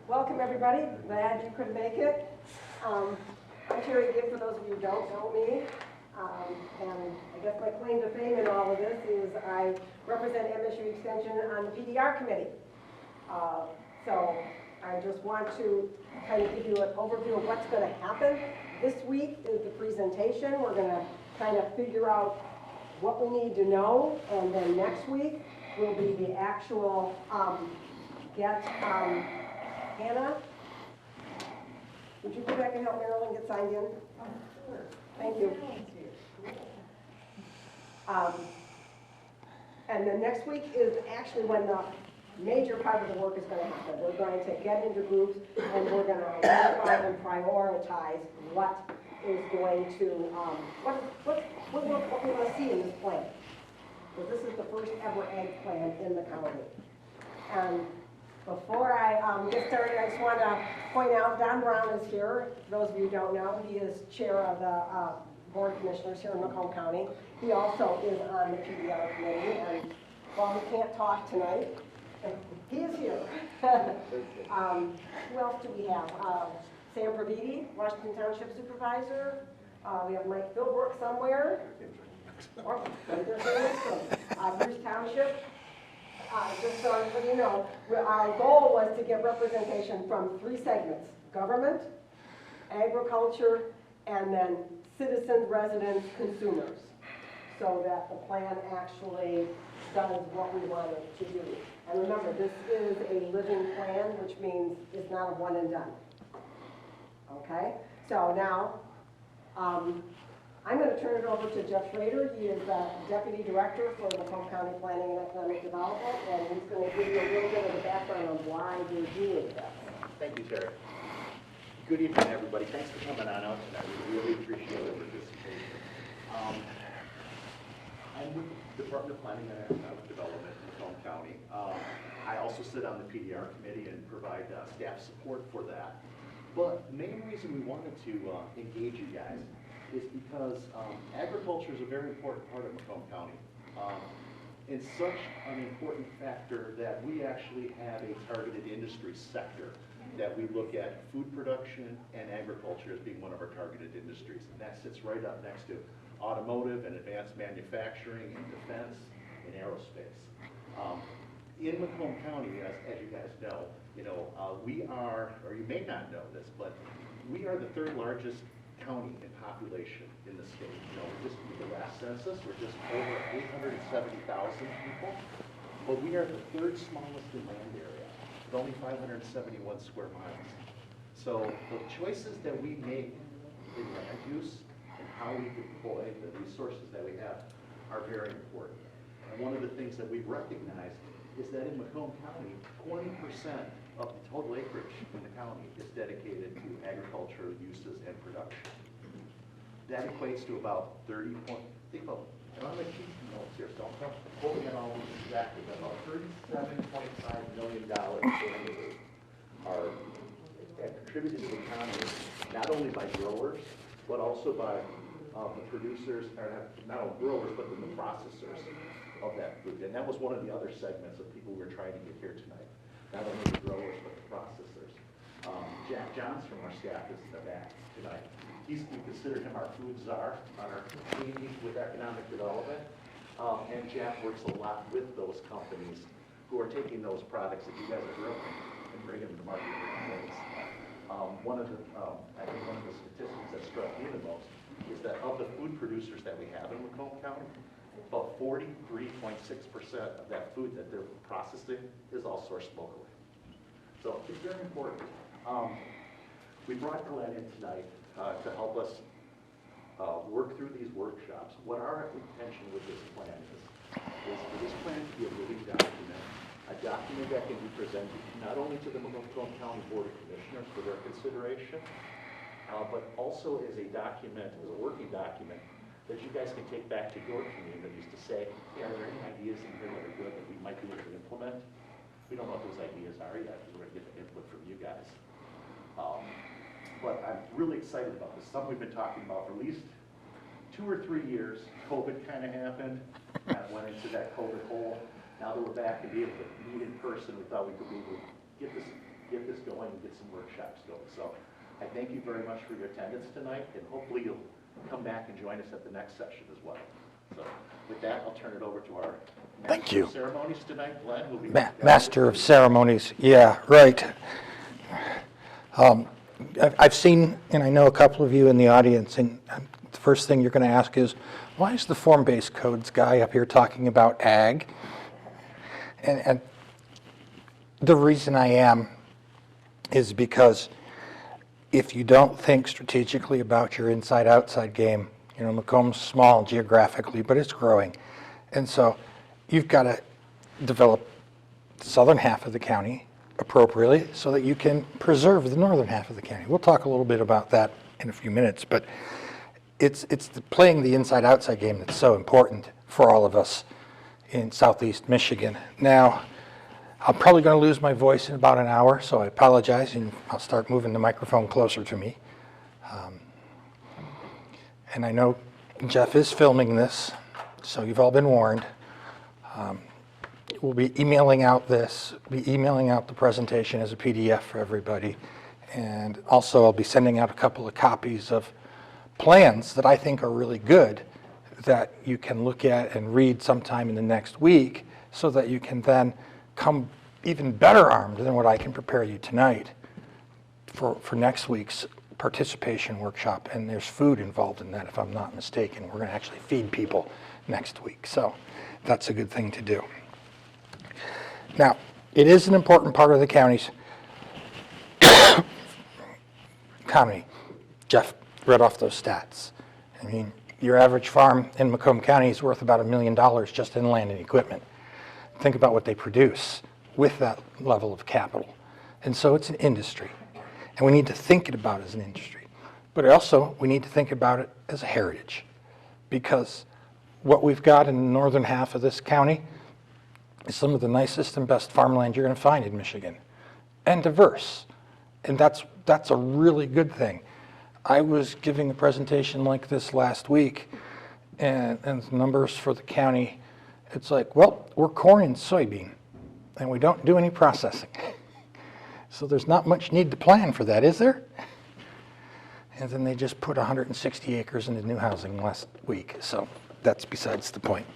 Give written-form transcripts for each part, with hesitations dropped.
Welcome everybody. Glad you could make it. I'm Terry Gibb, for those of you who don't know me. And I guess my claim to fame in all of this is I represent MSU Extension on the PDR committee. So I just want to kind of give you an overview of what's going to happen. This week is the presentation. We're going to kind of figure out what we need to know, and then next week will be the actual Hannah, would you go back and help Marilyn get signed in? Oh, sure. Thank you. And then next week is actually when the major part of the work is going to happen. We're going to get into groups and we're going to identify and prioritize what is going to, what we want to see in this plan. So this is the first ever ag plan in the county. And before I get started, I just want to point out Don Brown is here. For those of you who don't know, he is chair of the Board of Commissioners here in Macomb County. He also is on the PDR committee, and while he can't talk tonight, he is here. Who else do we have? Sam Praviti, Washington Township Supervisor. We have Mike Philbrook somewhere. Bruce Township. Just so everybody know, our goal was to get representation from 3 segments: government, agriculture, and then citizens, residents, consumers, so that the plan actually does what we wanted to do. And remember, this is a living plan, which means it's not a one and done. Okay, so now I'm going to turn it over to Jeff Schrader. He is the Deputy Director for the Macomb County Planning and Economic Development, and he's going to give you a little bit of the background on why we're doing this. Thank you, Terry. Good evening, everybody. Thanks for coming on out tonight. We really appreciate your participation. I'm with the Department of Planning and Economic Development in Macomb County. I also sit on the PDR committee and provide staff support for that. But the main reason we wanted to engage you guys is because agriculture is a very important part of Macomb County. It's such an important factor that we actually have a targeted industry sector that we look at food production and agriculture as being one of our targeted industries. And that sits right up next to automotive and advanced manufacturing and defense and aerospace. In Macomb County, as you guys know, we are, or you may not know this, but we are the 3rd largest county in population in the state. Just the last census, we're just over 870,000 people, but we are the 3rd smallest in land area, with only 571 square miles. So the choices that we make in land use and how we deploy the resources that we have are very important. And one of the things that we've recognized is that in Macomb County, 20% of the total acreage in the county is dedicated to agricultural uses and production. That equates to about 30 point, think about, and I'm going to keep notes here, so I'm quoting it all exactly, but about $37.5 million are contributed to the economy, not only by growers, but also by the producers, or not only growers, but then the processors of that food. And that was one of the other segments of people we were trying to get here tonight. Not only the growers, but the processors. Jack Johns from our staff is in the back tonight. We consider him our food czar on our team with economic development. And Jack works a lot with those companies who are taking those products that you guys are growing and bringing them to market in different ways. I think one of the statistics that struck me the most is that of the food producers that we have in Macomb County, about 43.6% of that food that they're processing is all sourced locally. So it's very important. We brought Glenn in tonight to help us work through these workshops. What our intention with this plan is for this plan to be a living document, a document that can be presented not only to the Macomb County Board of Commissioners for their consideration, but also as a document, as a working document, that you guys can take back to your communities to say, hey, are there any ideas in here that are good that we might be able to implement? We don't know what those ideas are yet, because we're going to get the input from you guys. But I'm really excited about this. Something we've been talking about for at least 2 or 3 years. COVID kind of happened, kind of went into that COVID hole. Now that we're back to be able to meet in person, we thought we could be able to get this going and get some workshops going. So I thank you very much for your attendance tonight, and hopefully you'll come back and join us at the next session as well. So with that, I'll turn it over to our Thank you. Master of Ceremonies tonight, Glenn. Who'll be Master of Ceremonies, yeah, right. I've seen, and I know a couple of you in the audience, and the first thing you're going to ask is, why is the form-based codes guy up here talking about ag? And the reason I am is because if you don't think strategically about your inside-outside game, Macomb's small geographically, but it's growing. And so you've got to develop the southern half of the county appropriately so that you can preserve the northern half of the county. We'll talk a little bit about that in a few minutes, but it's playing the inside-outside game that's so important for all of us in southeast Michigan. Now, I'm probably going to lose my voice in about an hour, so I apologize, and I'll start moving the microphone closer to me. And I know Jeff is filming this, so you've all been warned. We'll be emailing out the presentation as a PDF for everybody. And also I'll be sending out a couple of copies of plans that I think are really good that you can look at and read sometime in the next week so that you can then come even better armed than what I can prepare you tonight for next week's participation workshop. And there's food involved in that, if I'm not mistaken. We're going to actually feed people next week. So that's a good thing to do. Now, it is an important part of the county's economy. Jeff read off those stats. I mean, your average farm in Macomb County is worth about $1 million just in land and equipment. Think about what they produce with that level of capital. And so it's an industry. And we need to think about it as an industry. But also, we need to think about it as a heritage. Because what we've got in the northern half of this county is some of the nicest and best farmland you're going to find in Michigan. And diverse. And that's a really good thing. I was giving a presentation like this last week, and the numbers for the county, it's like, well, we're corn and soybean, and we don't do any processing. So there's not much need to plan for that, is there? And then they just put 160 acres into new housing last week, so that's besides the point.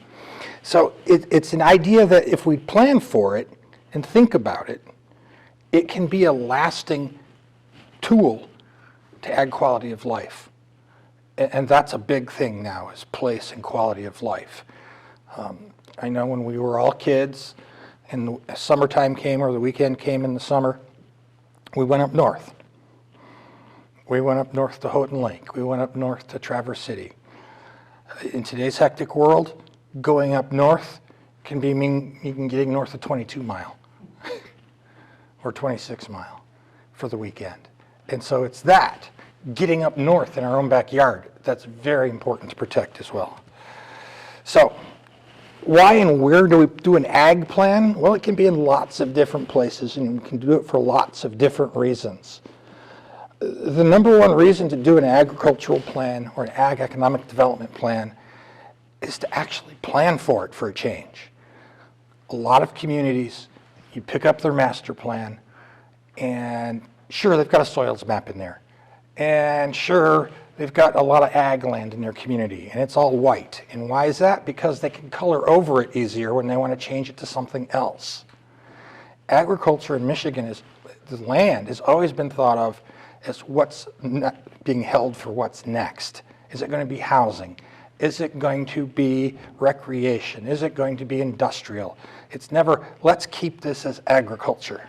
So it's an idea that if we plan for it and think about it, it can be a lasting tool to ag quality of life. And that's a big thing now, is place and quality of life. I know when we were all kids and the summertime came or the weekend came in the summer, we went up north. We went up north to Houghton Lake. We went up north to Traverse City. In today's hectic world, going up north can mean you can get north of 22 Mile or 26 Mile for the weekend. And so it's that, getting up north in our own backyard, that's very important to protect as well. So why and where do we do an ag plan? Well, it can be in lots of different places, and you can do it for lots of different reasons. The number one reason to do an agricultural plan or an ag economic development plan is to actually plan for it for a change. A lot of communities, you pick up their master plan, and sure, they've got a soils map in there. And sure, they've got a lot of ag land in their community, and it's all white. And why is that? Because they can color over it easier when they want to change it to something else. Agriculture in Michigan, the land has always been thought of as what's being held for what's next. Is it going to be housing? Is it going to be recreation? Is it going to be industrial? It's never, let's keep this as agriculture.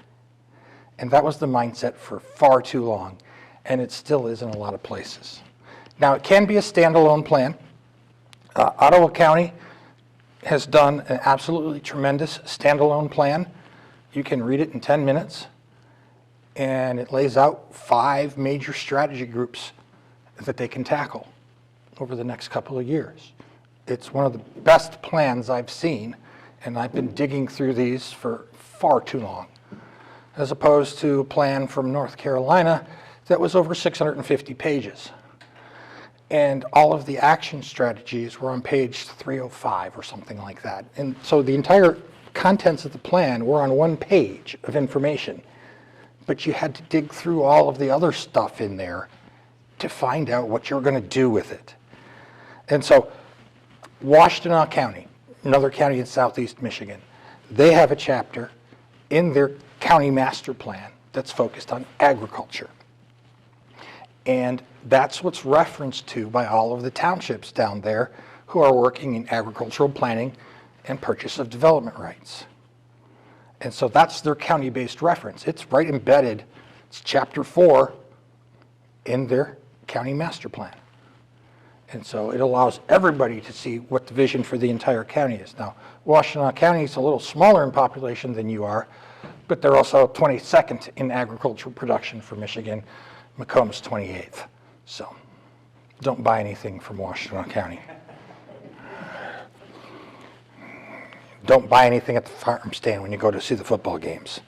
And that was the mindset for far too long, and it still is in a lot of places. Now, it can be a standalone plan. Ottawa County has done an absolutely tremendous standalone plan. You can read it in 10 minutes, and it lays out 5 major strategy groups that they can tackle over the next couple of years. It's one of the best plans I've seen, and I've been digging through these for far too long, as opposed to a plan from North Carolina that was over 650 pages. And all of the action strategies were on page 305 or something like that. And so the entire contents of the plan were on one page of information. but you had to dig through all of the other stuff in there to find out what you're going to do with it. And so Washtenaw County, another county in southeast Michigan, they have a chapter in their county master plan that's focused on agriculture. And that's what's referenced to by all of the townships down there who are working in agricultural planning and purchase of development rights. And so that's their county-based reference. It's right embedded, it's chapter 4 in their county master plan. And so it allows everybody to see what the vision for the entire county is. Now, Washtenaw County is a little smaller in population than you are, but they're also 22nd in agricultural production for Michigan. Macomb's 28th. So don't buy anything from Washtenaw County. Don't buy anything at the farm stand when you go to see the football games.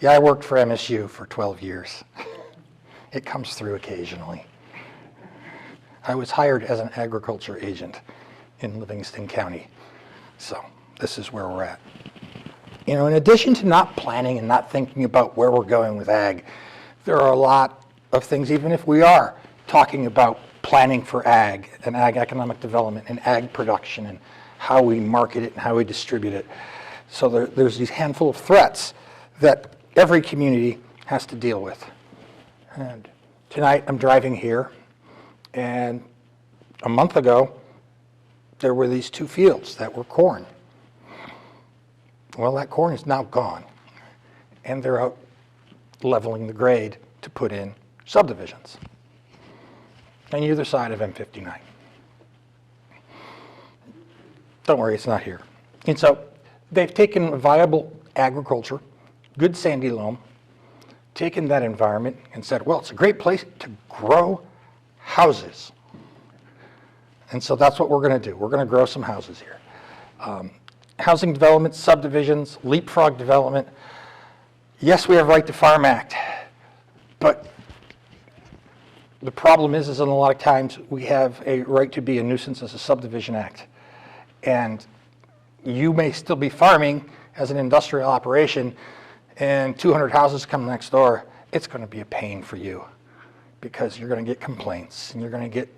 Yeah, I worked for MSU for 12 years. It comes through occasionally. I was hired as an agriculture agent in Livingston County. So this is where we're at. You know, in addition to not planning and not thinking about where we're going with ag, there are a lot of things, even if we are talking about planning for ag and ag economic development and ag production and how we market it and how we distribute it. So there's these handful of threats that every community has to deal with. And tonight I'm driving here, and a month ago there were these 2 fields that were corn. Well, that corn is now gone, and they're out leveling the grade to put in subdivisions on either side of M59. Don't worry, it's not here. And so they've taken viable agriculture, good sandy loam, taken that environment and said, well, it's a great place to grow houses. And so that's what we're going to do. We're going to grow some houses here. Housing development, subdivisions, leapfrog development. Yes, we have Right to Farm Act, but the problem is in a lot of times we have a right to be a nuisance as a subdivision act. And you may still be farming as an industrial operation and 200 houses come next door. It's going to be a pain for you because you're going to get complaints and you're going to get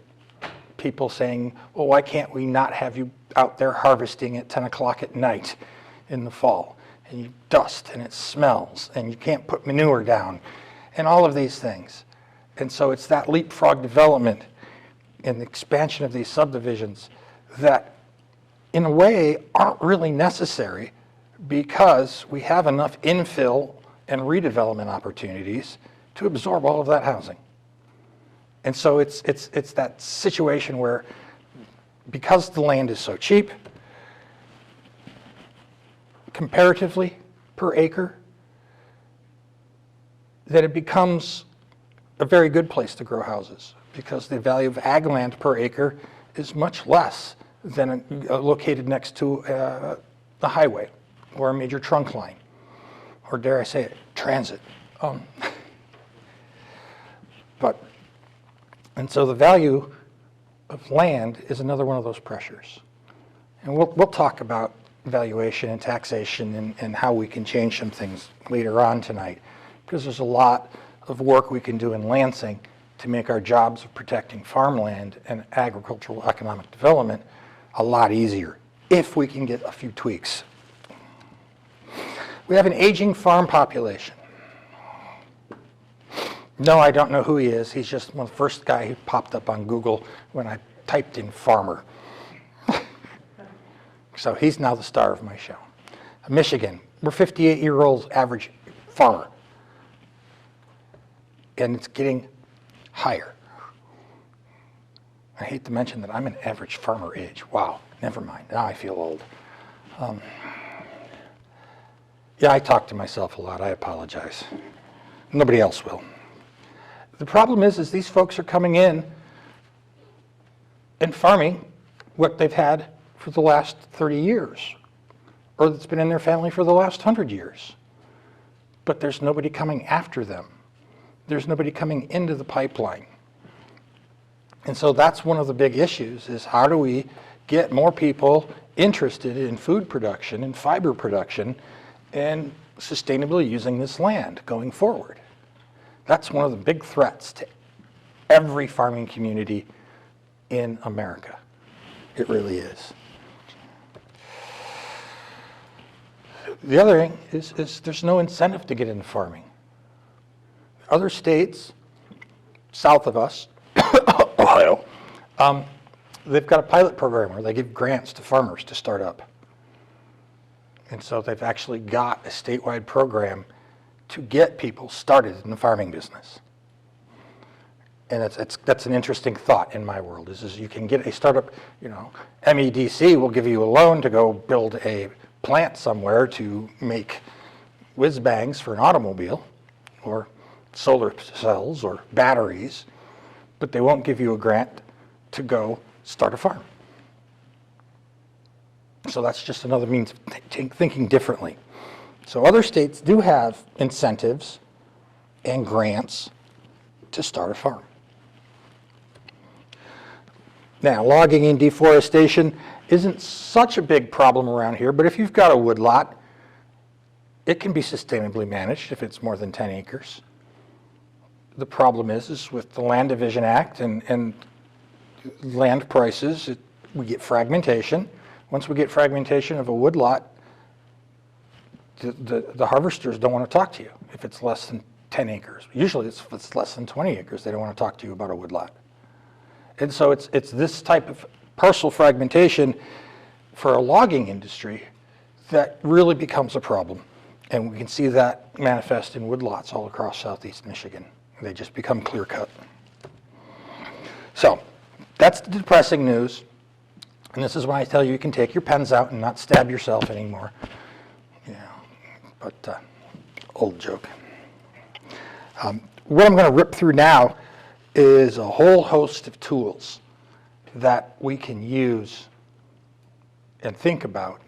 people saying, well, why can't we not have you out there harvesting at 10 o'clock at night in the fall? And you dust and it smells and you can't put manure down and all of these things. And so it's that leapfrog development and the expansion of these subdivisions that in a way aren't really necessary because we have enough infill and redevelopment opportunities to absorb all of that housing. And so it's that situation where because the land is so cheap, comparatively per acre, that it becomes a very good place to grow houses because the value of ag land per acre is much less than located next to the highway or a major trunk line, or dare I say it, transit. And so the value of land is another one of those pressures. And we'll talk about valuation and taxation and how we can change some things later on tonight, because there's a lot of work we can do in Lansing to make our jobs of protecting farmland and agricultural economic development a lot easier if we can get a few tweaks. We have an aging farm population. No, I don't know who he is. He's just the first guy who popped up on Google when I typed in farmer. So he's now the star of my show. Michigan, we're 58-year-old average farmer. And it's getting higher. I hate to mention that I'm an average farmer age. Wow, never mind. Now I feel old. Yeah, I talk to myself a lot. I apologize. Nobody else will. The problem is these folks are coming in and farming what they've had for the last 30 years, or that's been in their family for the last 100 years. But there's nobody coming after them. There's nobody coming into the pipeline. And so that's one of the big issues is how do we get more people interested in food production and fiber production and sustainably using this land going forward. That's one of the big threats to every farming community in America. It really is. The other thing is there's no incentive to get into farming. Other states south of us, Ohio, they've got a pilot program where they give grants to farmers to start up. And so they've actually got a statewide program to get people started in the farming business. And that's an interesting thought in my world, is you can get a startup, MEDC will give you a loan to go build a plant somewhere to make whiz bangs for an automobile or solar cells or batteries, but they won't give you a grant to go start a farm. So that's just another means of thinking differently. So other states do have incentives and grants to start a farm. Now, logging and deforestation isn't such a big problem around here, but if you've got a woodlot, it can be sustainably managed if it's more than 10 acres. The problem is with the Land Division Act and land prices, we get fragmentation. Once we get fragmentation of a woodlot, the harvesters don't want to talk to you if it's less than 10 acres. Usually if it's less than 20 acres, they don't want to talk to you about a woodlot. And so it's this type of parcel fragmentation for a logging industry that really becomes a problem. And we can see that manifest in woodlots all across southeast Michigan. They just become clear-cut. So that's the depressing news. And this is why I tell you can take your pens out and not stab yourself anymore. But old joke. What I'm going to rip through now is a whole host of tools that we can use and think about.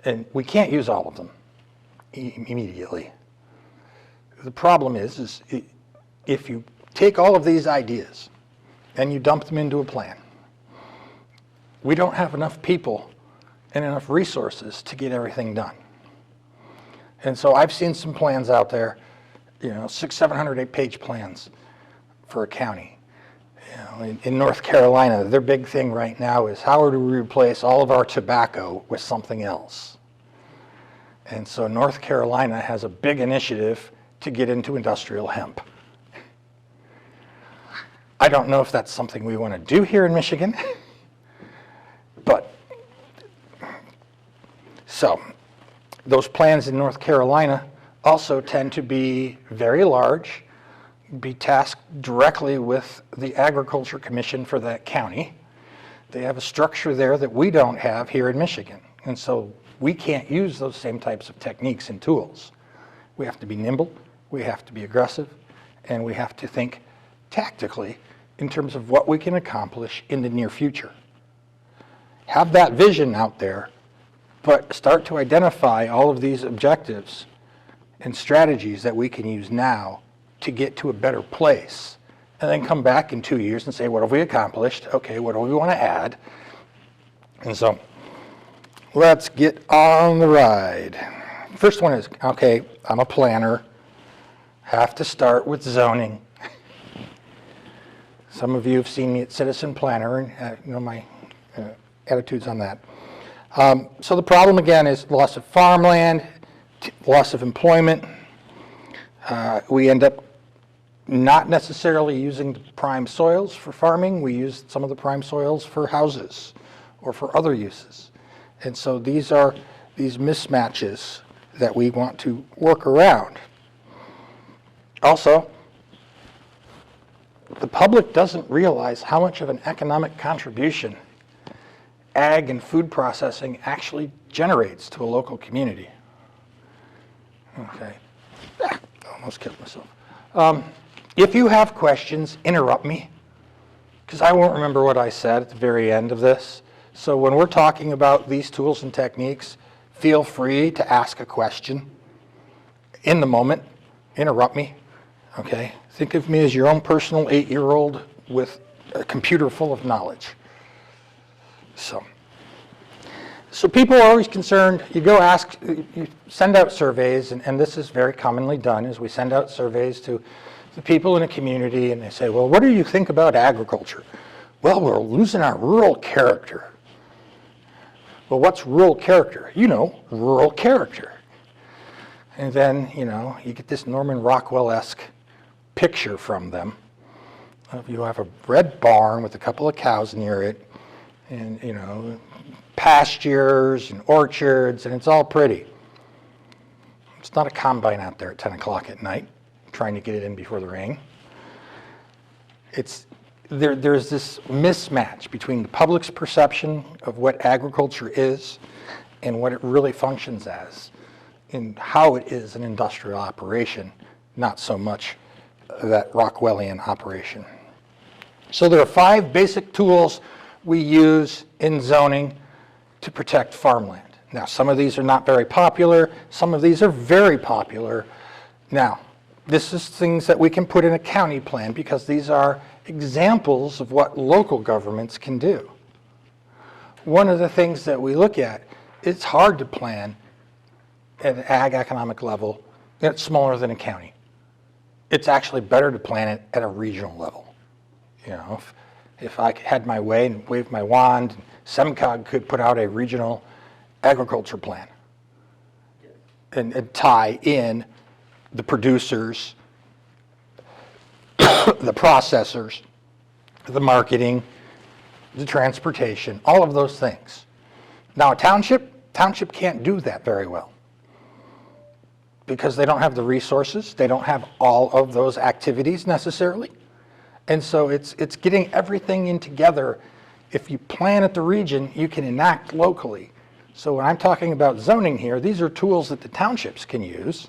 And we can't use all of them immediately. The problem is if you take all of these ideas and you dump them into a plan, we don't have enough people and enough resources to get everything done. And so I've seen some plans out there, 600, 700, 8-page plans for a county. In North Carolina, their big thing right now is how do we replace all of our tobacco with something else? And so North Carolina has a big initiative to get into industrial hemp. I don't know if that's something we want to do here in Michigan, but so those plans in North Carolina also tend to be very large, be tasked directly with the Agriculture Commission for that county. They have a structure there that we don't have here in Michigan. And so we can't use those same types of techniques and tools. We have to be nimble, we have to be aggressive, and we have to think tactically in terms of what we can accomplish in the near future. Have that vision out there, but start to identify all of these objectives and strategies that we can use now to get to a better place. And then come back in 2 years and say, what have we accomplished? Okay, what do we want to add? And so let's get on the ride. First one is, okay, I'm a planner, have to start with zoning. Some of you have seen me at Citizen Planner and know my attitudes on that. So the problem again is loss of farmland, loss of employment. We end up not necessarily using the prime soils for farming. We use some of the prime soils for houses or for other uses. And so these are these mismatches that we want to work around. Also, the public doesn't realize how much of an economic contribution ag and food processing actually generates to a local community. Okay, almost killed myself. If you have questions, interrupt me, because I won't remember what I said at the very end of this. So when we're talking about these tools and techniques, feel free to ask a question in the moment. Interrupt me, okay? Think of me as your own personal 8-year-old with a computer full of knowledge. So So people are always concerned, you go ask, you send out surveys, and this is very commonly done, is we send out surveys to the people in a community, and they say, well, what do you think about agriculture? Well, we're losing our rural character. Well, what's rural character? You know, rural character. And then, you know, you get this Norman Rockwell-esque picture from them. You have a red barn with a couple of cows near it, and, you know, pastures and orchards, and it's all pretty. It's not a combine out there at 10 o'clock at night trying to get it in before the rain. There's this mismatch between the public's perception of what agriculture is and what it really functions as, and how it is an industrial operation, not so much that Rockwellian operation. So there are 5 basic tools we use in zoning to protect farmland. Now, some of these are not very popular, some of these are very popular. Now, this is things that we can put in a county plan because these are examples of what local governments can do. One of the things that we look at, it's hard to plan at an ag economic level that's smaller than a county. It's actually better to plan it at a regional level. You know, if I had my way and waved my wand, SEMCOG could put out a regional agriculture plan and tie in the producers, the processors, the marketing, the transportation, all of those things. Now, a township can't do that very well because they don't have the resources, they don't have all of those activities necessarily. And so it's getting everything in together. If you plan at the region, you can enact locally. So when I'm talking about zoning here, these are tools that the townships can use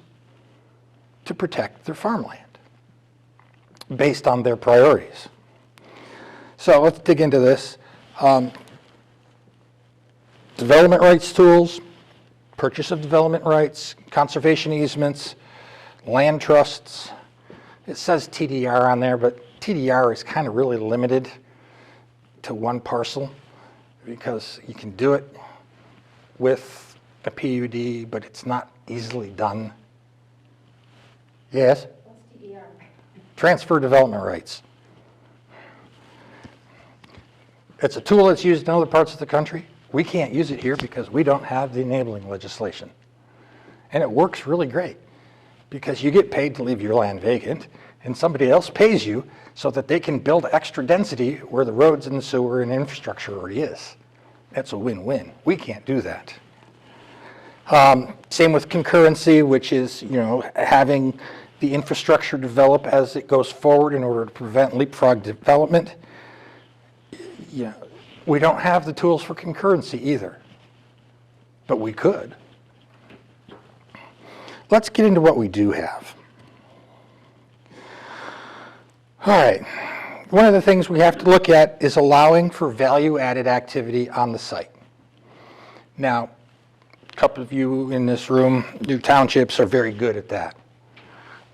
to protect their farmland based on their priorities. So let's dig into this. Development rights tools, purchase of development rights, conservation easements, land trusts. It says TDR on there, but TDR is kind of really limited to one parcel because you can do it with a PUD, but it's not easily done. Yes? What's TDR? Transfer development rights. It's a tool that's used in other parts of the country. We can't use it here because we don't have the enabling legislation. And it works really great because you get paid to leave your land vacant and somebody else pays you so that they can build extra density where the roads and the sewer and infrastructure already is. That's a win-win. We can't do that. Same with concurrency, which is, you know, having the infrastructure develop as it goes forward in order to prevent leapfrog development. You know, we don't have the tools for concurrency either, but we could. Let's get into what we do have. All right, one of the things we have to look at is allowing for value-added activity on the site. Now, a couple of you in this room, new townships, are very good at that.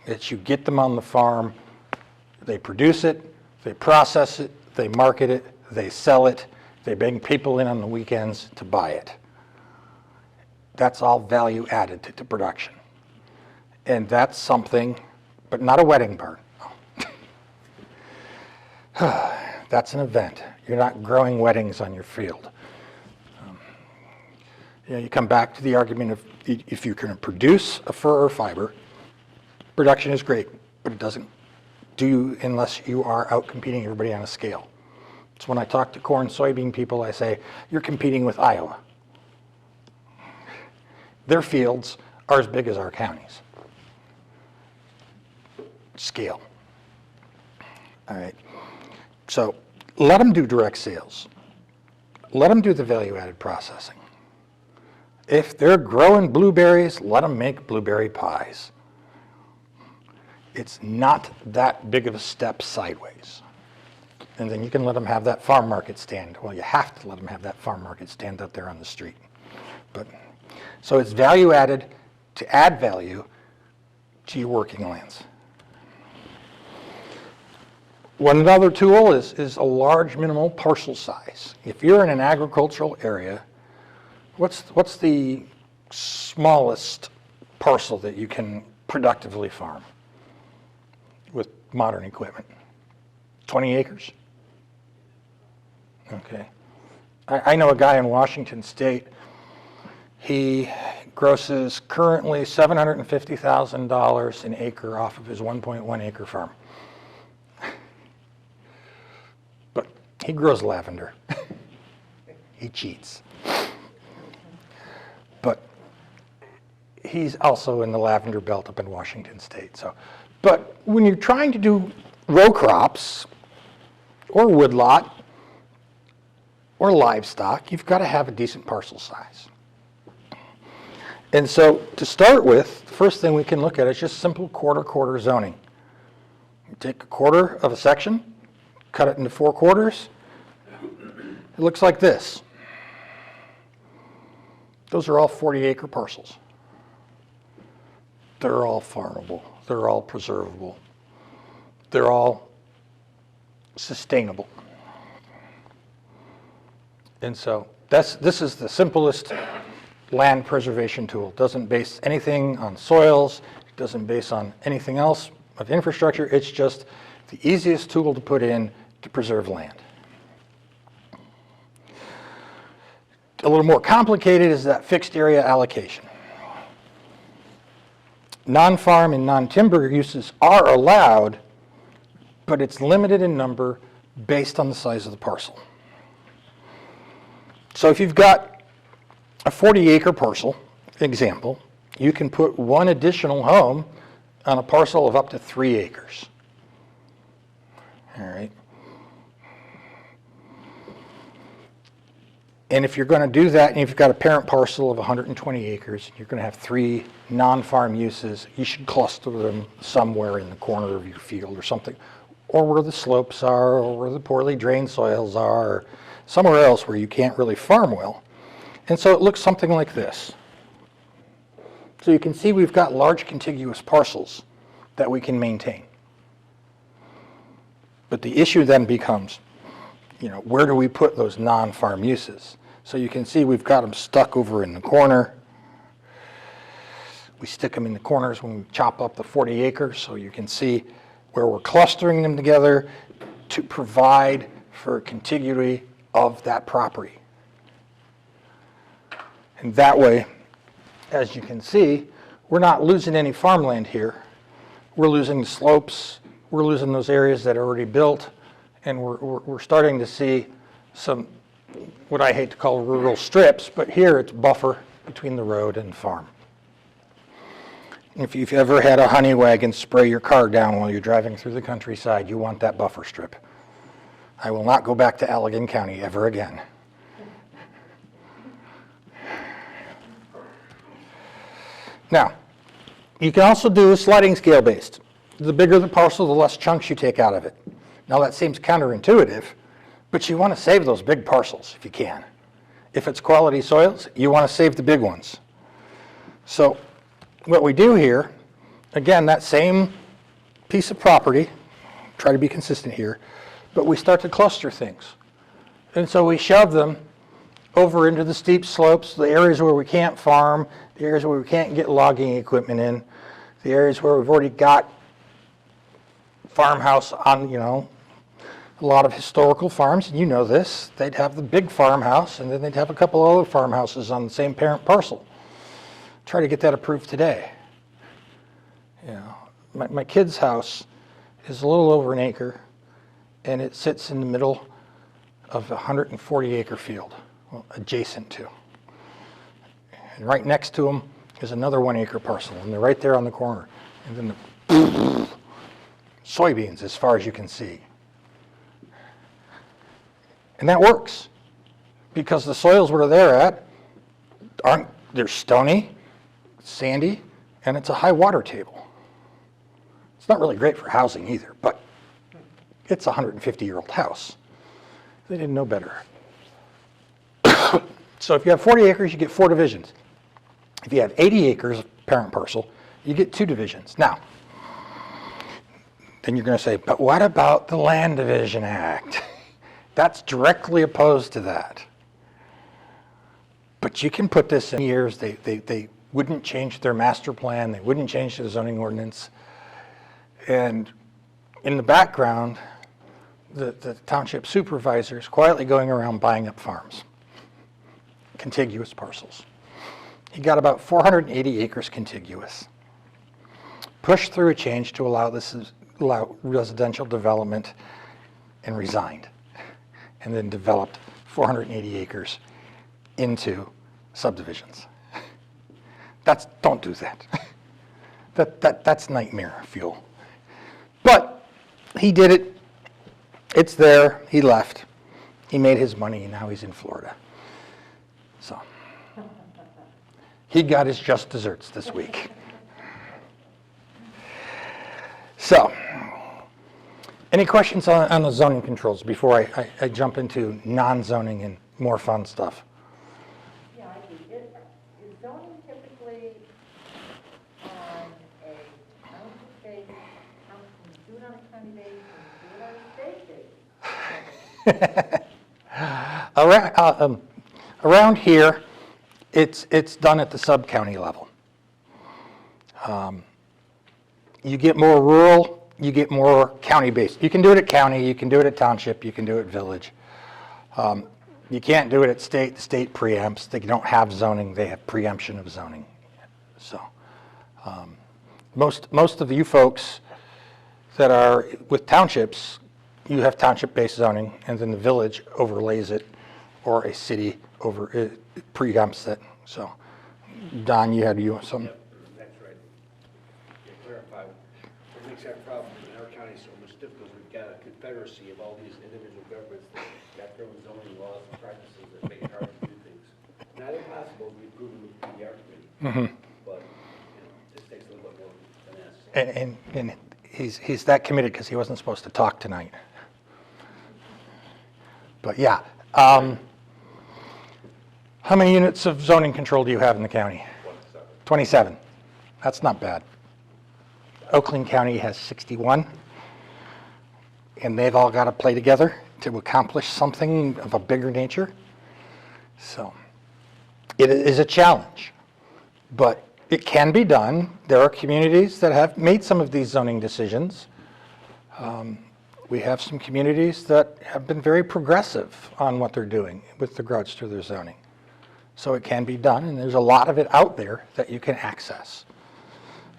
It's you get them on the farm, they produce it, they process it, they market it, they sell it, they bring people in on the weekends to buy it. That's all value added to production. And that's something, but not a wedding barn. That's an event. You're not growing weddings on your field. You come back to the argument of if you can produce a fur or fiber, production is great, but it doesn't do unless you are out competing everybody on a scale. So when I talk to corn, soybean people, I say, you're competing with Iowa. Their fields are as big as our counties. Scale. All right. So let them do direct sales. Let them do the value-added processing. If they're growing blueberries, let them make blueberry pies. It's not that big of a step sideways. And then you can let them have that farm market stand. Well, you have to let them have that farm market stand out there on the street. But so it's value added to add value to your working lands. One other tool is a large minimal parcel size. If you're in an agricultural area, What's the smallest parcel that you can productively farm with modern equipment? 20 acres? Okay. I know a guy in Washington State. He grosses currently $750,000 an acre off of his 1.1 acre farm. But he grows lavender. He cheats. But he's also in the lavender belt up in Washington State. But when you're trying to do row crops or woodlot or livestock, you've got to have a decent parcel size. And so to start with, the first thing we can look at is just simple quarter-quarter zoning. You take a quarter of a section, cut it into 4 quarters. It looks like this. Those are all 40-acre parcels. They're all farmable. They're all preservable. They're all sustainable. And so this is the simplest land preservation tool. It doesn't base anything on soils. It doesn't base on anything else of infrastructure. It's just the easiest tool to put in to preserve land. A little more complicated is that fixed area allocation. Non-farm and non-timber uses are allowed, but it's limited in number based on the size of the parcel. So if you've got a 40-acre parcel, example, you can put one additional home on a parcel of up to 3 acres. All right. And if you're going to do that, and if you've got a parent parcel of 120 acres, you're going to have 3 non-farm uses, you should cluster them somewhere in the corner of your field or something, or where the slopes are, or where the poorly drained soils are, or somewhere else where you can't really farm well. And so it looks something like this. So you can see we've got large contiguous parcels that we can maintain. But the issue then becomes, where do we put those non-farm uses? So you can see we've got them stuck over in the corner. We stick them in the corners when we chop up the 40 acres, so you can see where we're clustering them together to provide for contiguity of that property. And that way, as you can see, we're not losing any farmland here. We're losing the slopes. We're losing those areas that are already built. And we're starting to see some, what I hate to call rural strips, but here it's buffer between the road and farm. If you've ever had a honey wagon spray your car down while you're driving through the countryside, you want that buffer strip. I will not go back to Allegan County ever again. Now, you can also do sliding scale based. The bigger the parcel, the less chunks you take out of it. Now that seems counterintuitive, but you want to save those big parcels if you can. If it's quality soils, you want to save the big ones. So what we do here, again, that same piece of property, try to be consistent here, but we start to cluster things. And so we shove them over into the steep slopes, the areas where we can't farm, the areas where we can't get logging equipment in, the areas where we've already got farmhouse on, a lot of historical farms, and you know this, they'd have the big farmhouse, and then they'd have a couple other farmhouses on the same parent parcel. Try to get that approved today. My kid's house is a little over an acre, and it sits in the middle of a 140-acre field, adjacent to. And right next to them is another 1-acre parcel, and they're right there on the corner. And then the soybeans as far as you can see. And that works, because the soils where they're at they're stony, sandy, and it's a high water table. It's not really great for housing either, but it's a 150-year-old house. They didn't know better. So if you have 40 acres, you get 4 divisions. If you have 80 acres of parent parcel, you get 2 divisions. Now, then you're going to say, but what about the Land Division Act? That's directly opposed to that. But you can put this in years, they wouldn't change their master plan, they wouldn't change their zoning ordinance. And in the background, the township supervisor is quietly going around buying up farms, contiguous parcels. He got about 480 acres contiguous. Pushed through a change to allow residential development and resigned. And then developed 480 acres into subdivisions. Don't do that. That's nightmare fuel. But he did it. It's there. He left. He made his money, and now he's in Florida. So he got his just desserts this week. So, any questions on the zoning controls before I jump into non-zoning and more fun stuff? Yeah, I do. Is zoning typically on a county basis, do it on a county basis, and do it on a state basis? Around here, it's done at the sub-county level. You get more rural, you get more county-based. You can do it at county, you can do it at township, you can do it at village. You can't do it at state. The state preempts. They don't have zoning. They have preemption of zoning. So most of you folks that are with townships, you have township-based zoning, and then the village overlays it, or a city preempts it. So, Don, you had something? Yep, that's right. To clarify, what makes our problem in our county so much difficult is we've got a confederacy of all these individual governments that got their own zoning laws and practices that make it hard to do things. Not impossible, we've proven with the PDR committee, but this takes a little bit more finesse. And he's that committed because he wasn't supposed to talk tonight. But yeah. How many units of zoning control do you have in the county? 27. That's not bad. Oakland County has 61, and they've all got to play together to accomplish something of a bigger nature. So it is a challenge, but it can be done. There are communities that have made some of these zoning decisions. We have some communities that have been very progressive on what they're doing with regards to their zoning. So it can be done, and there's a lot of it out there that you can access.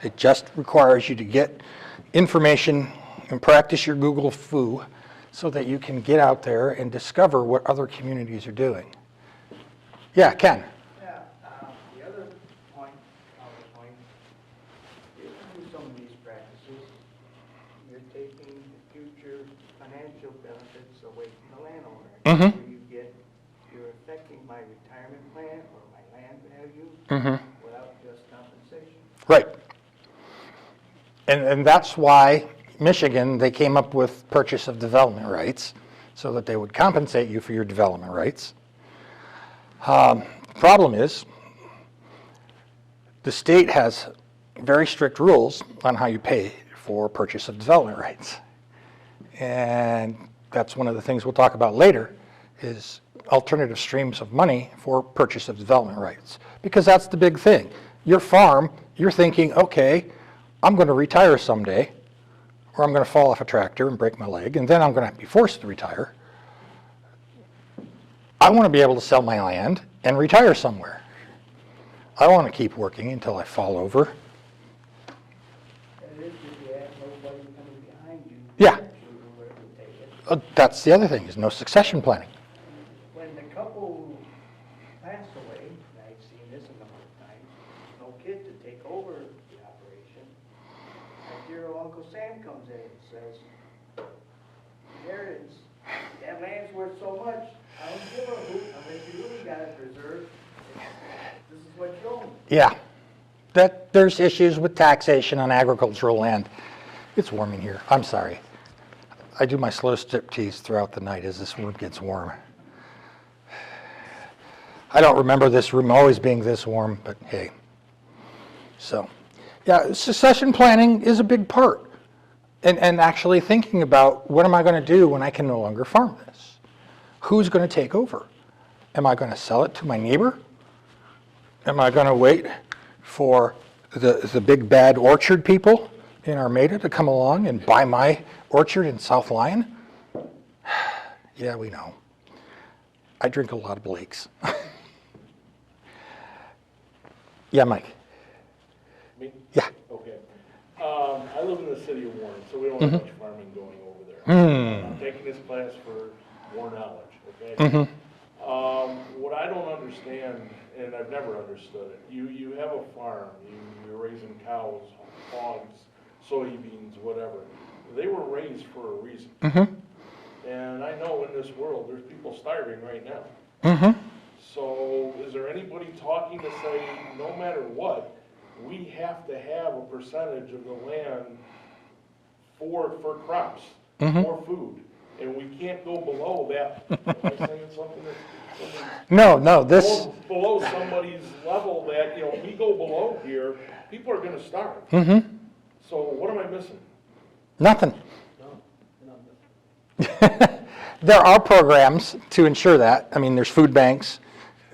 It just requires you to get information and practice your Google foo so that you can get out there and discover what other communities are doing. Yeah, Ken? Yeah, the other point, if you do some of these practices, you're taking the future financial benefits away from the landowner. Mm-hmm. You're affecting my retirement plan or my land value without just compensation. Right. And that's why Michigan, they came up with purchase of development rights so that they would compensate you for your development rights. Problem is, the state has very strict rules on how you pay for purchase of development rights. And that's one of the things we'll talk about later, is alternative streams of money for purchase of development rights. Because that's the big thing. Your farm, you're thinking, okay, I'm going to retire someday, or I'm going to fall off a tractor and break my leg, and then I'm going to be forced to retire. I want to be able to sell my land and retire somewhere. I want to keep working until I fall over. And it is if you have nobody coming behind you. Yeah. Where to take it. That's the other thing, is no succession planning. When the couple pass away, and I've seen this a number of times, no kid to take over the operation. And dear old Uncle Sam comes in and says, there it is, that land's worth so much, I don't give a hoot unless you really got it preserved. This is what you own. Yeah, there's issues with taxation on agricultural land. It's warm in here, I'm sorry. I do my slow striptease throughout the night as this room gets warm. I don't remember this room always being this warm, but hey. So, yeah, succession planning is a big part. And actually thinking about, what am I going to do when I can no longer farm this? Who's going to take over? Am I going to sell it to my neighbor? Am I going to wait for the big bad orchard people in Armada to come along and buy my orchard in South Lyon? Yeah, we know. I drink a lot of Blake's. Yeah, Mike. Me? Yeah. Okay. I live in the city of Warren, so we don't have much farming going over there. I'm taking this class for more knowledge, okay? What I don't understand, and I've never understood it, you have a farm, you're raising cows, hogs, soybeans, whatever. They were raised for a reason. And I know in this world, there's people starving right now. So is there anybody talking to say, no matter what, we have to have a percentage of the land for crops, for food, and we can't go below that? Am I saying something that's No, this, below somebody's level that, we go below here, people are gonna starve. So what am I missing? nothing. No, you're not missing. There are programs to ensure that. I mean, there's food banks.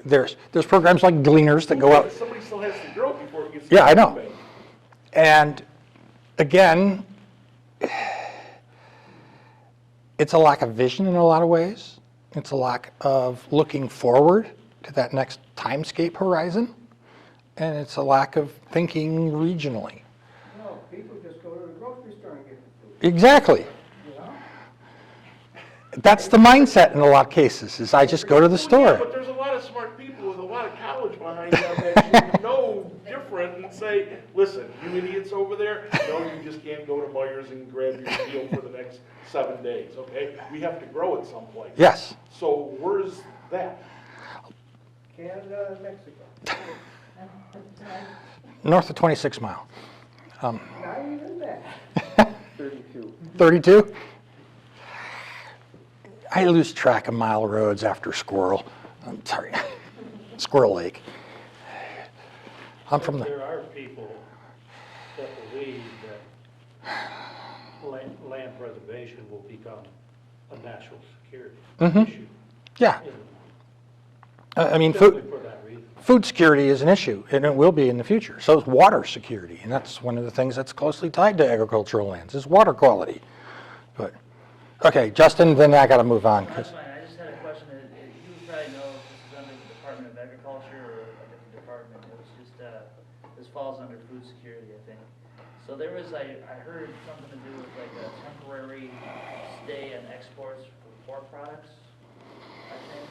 There's programs like Gleaners that go out. Somebody still has to grow before it gets. Yeah, I know. to the bank. And again, it's a lack of vision in a lot of ways. It's a lack of looking forward to that next timescape horizon. And it's a lack of thinking regionally. No, people just go to the grocery store and get the food, Exactly. you know? That's the mindset in a lot of cases, is I just go to the Well, yeah, store. but there's a lot of smart people with a lot of college behind them that should know different and say, listen, you idiots over there, no, you just can't go to Myers and grab your meal for the next 7 days, okay? We have to grow it someplace. Yes. So where's that? Canada and Mexico. North of 26 Mile. Not even that. 32. 32? I lose track of mile roads after Squirrel. I'm sorry. Squirrel Lake. I'm from the, There are people that believe that land preservation will become a national security issue. yeah. I mean, Simply for that reason. food security is an issue, and it will be in the future. So is water security, and that's one of the things that's closely tied to agricultural lands, is water quality. But, okay, Justin, then I gotta move on. 'cause- That's fine, I just had a question, you probably know if this is under the Department of Agriculture or a different department, it was just, this falls under food security, I think. So there was, I heard something to do with like a temporary stay on exports for pork products, I think.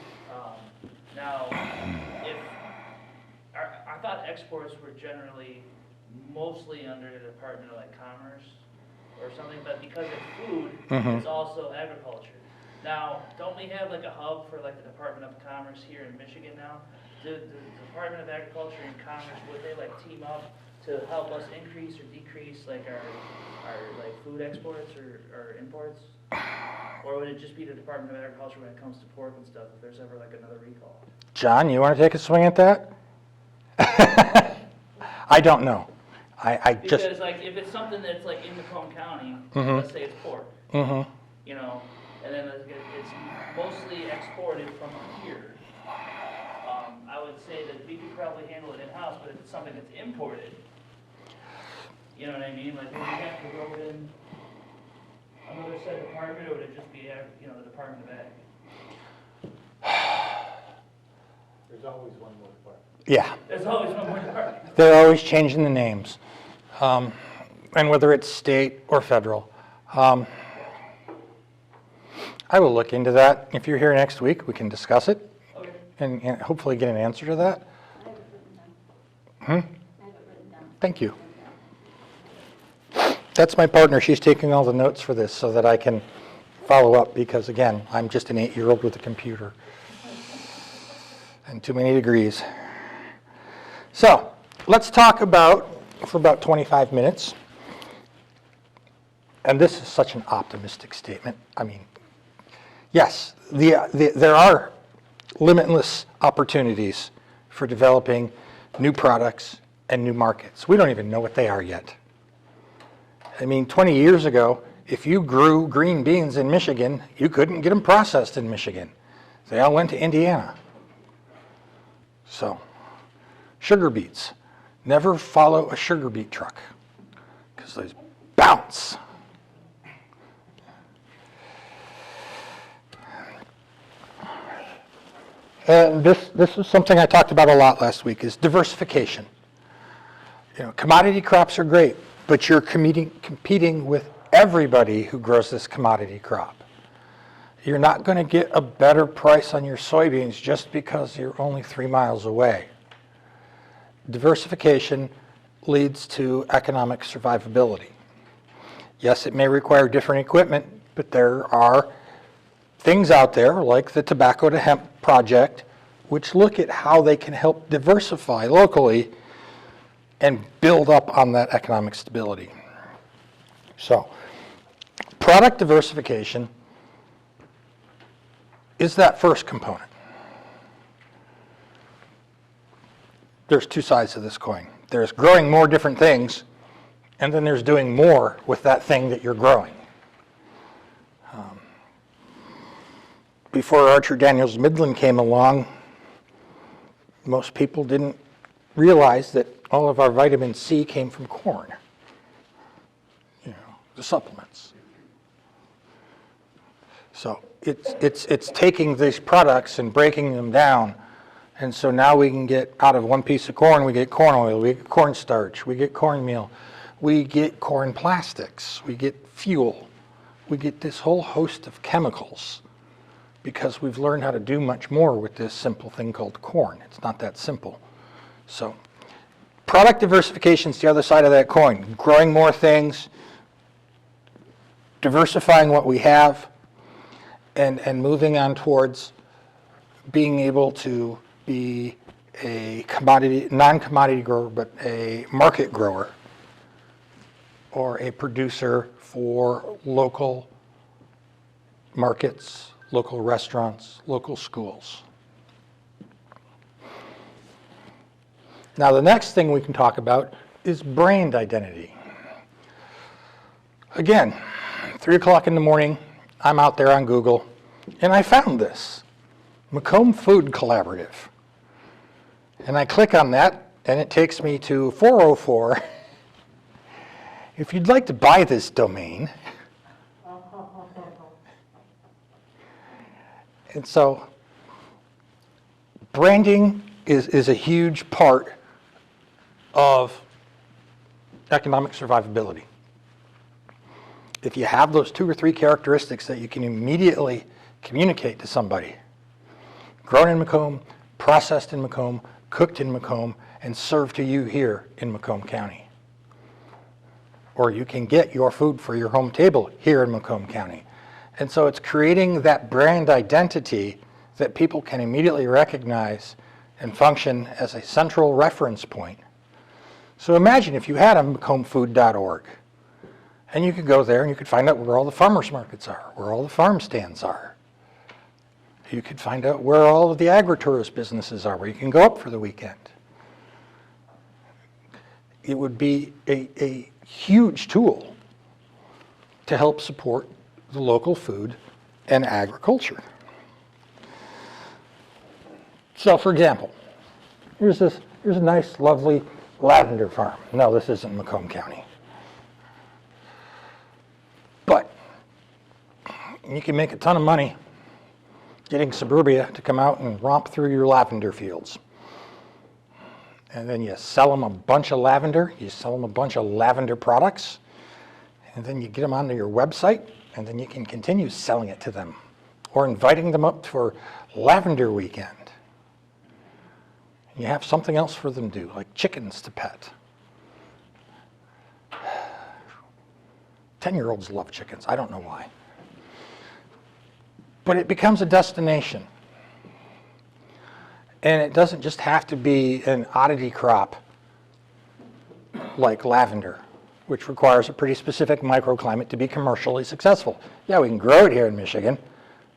Now, if, I thought exports were generally mostly under the Department of like Commerce or something, but because it's food, it's also agriculture. Now, don't we have like a hub for like the Department of Commerce here in Michigan now? The Department of Agriculture and Commerce, would they like team up to help us increase or decrease like our like food exports or imports? Or would it just be the Department of Agriculture when it comes to pork and stuff, if there's ever like another recall? John, you wanna take a swing at that? I don't know. I just, Because like, if it's something that's like in Macomb County, let's say it's pork, you know, and then it's mostly exported from here, I would say that we could probably handle it in-house, but if it's something that's imported, you know what I mean? Like, would we have to go in another set department, or would it just be, the Department of Ag? There's always one more part. yeah. There's always one more department. They're always changing the names, and whether it's state or federal. I will look into that. If you're here next week, we can discuss it Okay. and hopefully get an answer to that. Thank you. That's my partner. She's taking all the notes for this so that I can follow up because, again, I'm just an 8-year-old with a computer and too many degrees. So let's talk for about 25 minutes. And this is such an optimistic statement. I mean, yes, there are limitless opportunities for developing new products and new markets. We don't even know what they are yet. I mean, 20 years ago, if you grew green beans in Michigan, you couldn't get them processed in Michigan. They all went to Indiana. So Sugar beets. Never follow a sugar beet truck because they bounce. And this is something I talked about a lot last week, is diversification. Commodity crops are great, but you're competing with everybody who grows this commodity crop. You're not going to get a better price on your soybeans just because you're only 3 miles away. Diversification leads to economic survivability. Yes, it may require different equipment, but there are things out there like the Tobacco to Hemp project, which look at how they can help diversify locally and build up on that economic stability. So, product diversification is that first component. There's two sides to this coin. There's growing more different things, and then there's doing more with that thing that you're growing. Before Archer Daniels Midland came along, most people didn't realize that all of our vitamin C came from corn, the supplements. So it's taking these products and breaking them down, and so now we can get out of one piece of corn, we get corn oil, we get cornstarch, we get cornmeal, we get corn plastics, we get fuel, we get this whole host of chemicals, because we've learned how to do much more with this simple thing called corn. It's not that simple. So product diversification is the other side of that coin. Growing more things, diversifying what we have, and moving on towards being able to be a non-commodity grower, but a market grower, or a producer for local markets, local restaurants, local schools. Now, the next thing we can talk about is brand identity. Again, 3 o'clock in the morning, I'm out there on Google, and I found this, Macomb Food Collaborative. And I click on that, and it takes me to 404. If you'd like to buy this domain, and so branding is a huge part of economic survivability. If you have those 2 or 3 characteristics that you can immediately communicate to somebody, grown in Macomb, processed in Macomb, cooked in Macomb, and served to you here in Macomb County. Or you can get your food for your home table here in Macomb County. And so it's creating that brand identity that people can immediately recognize and function as a central reference point. So imagine if you had a macombfood.org, and you could go there and you could find out where all the farmers markets are, where all the farm stands are. You could find out where all of the agritourism businesses are, where you can go up for the weekend. It would be a huge tool to help support the local food and agriculture. So, for example, here's a nice, lovely lavender farm. No, this isn't Macomb County. But you can make a ton of money getting suburbia to come out and romp through your lavender fields. And then you sell them a bunch of lavender, you sell them a bunch of lavender products, and then you get them onto your website, and then you can continue selling it to them or inviting them up for lavender weekend. You have something else for them to do, like chickens to pet. 10-year-olds love chickens. I don't know why. But it becomes a destination. And it doesn't just have to be an oddity crop like lavender, which requires a pretty specific microclimate to be commercially successful. Yeah, we can grow it here in Michigan,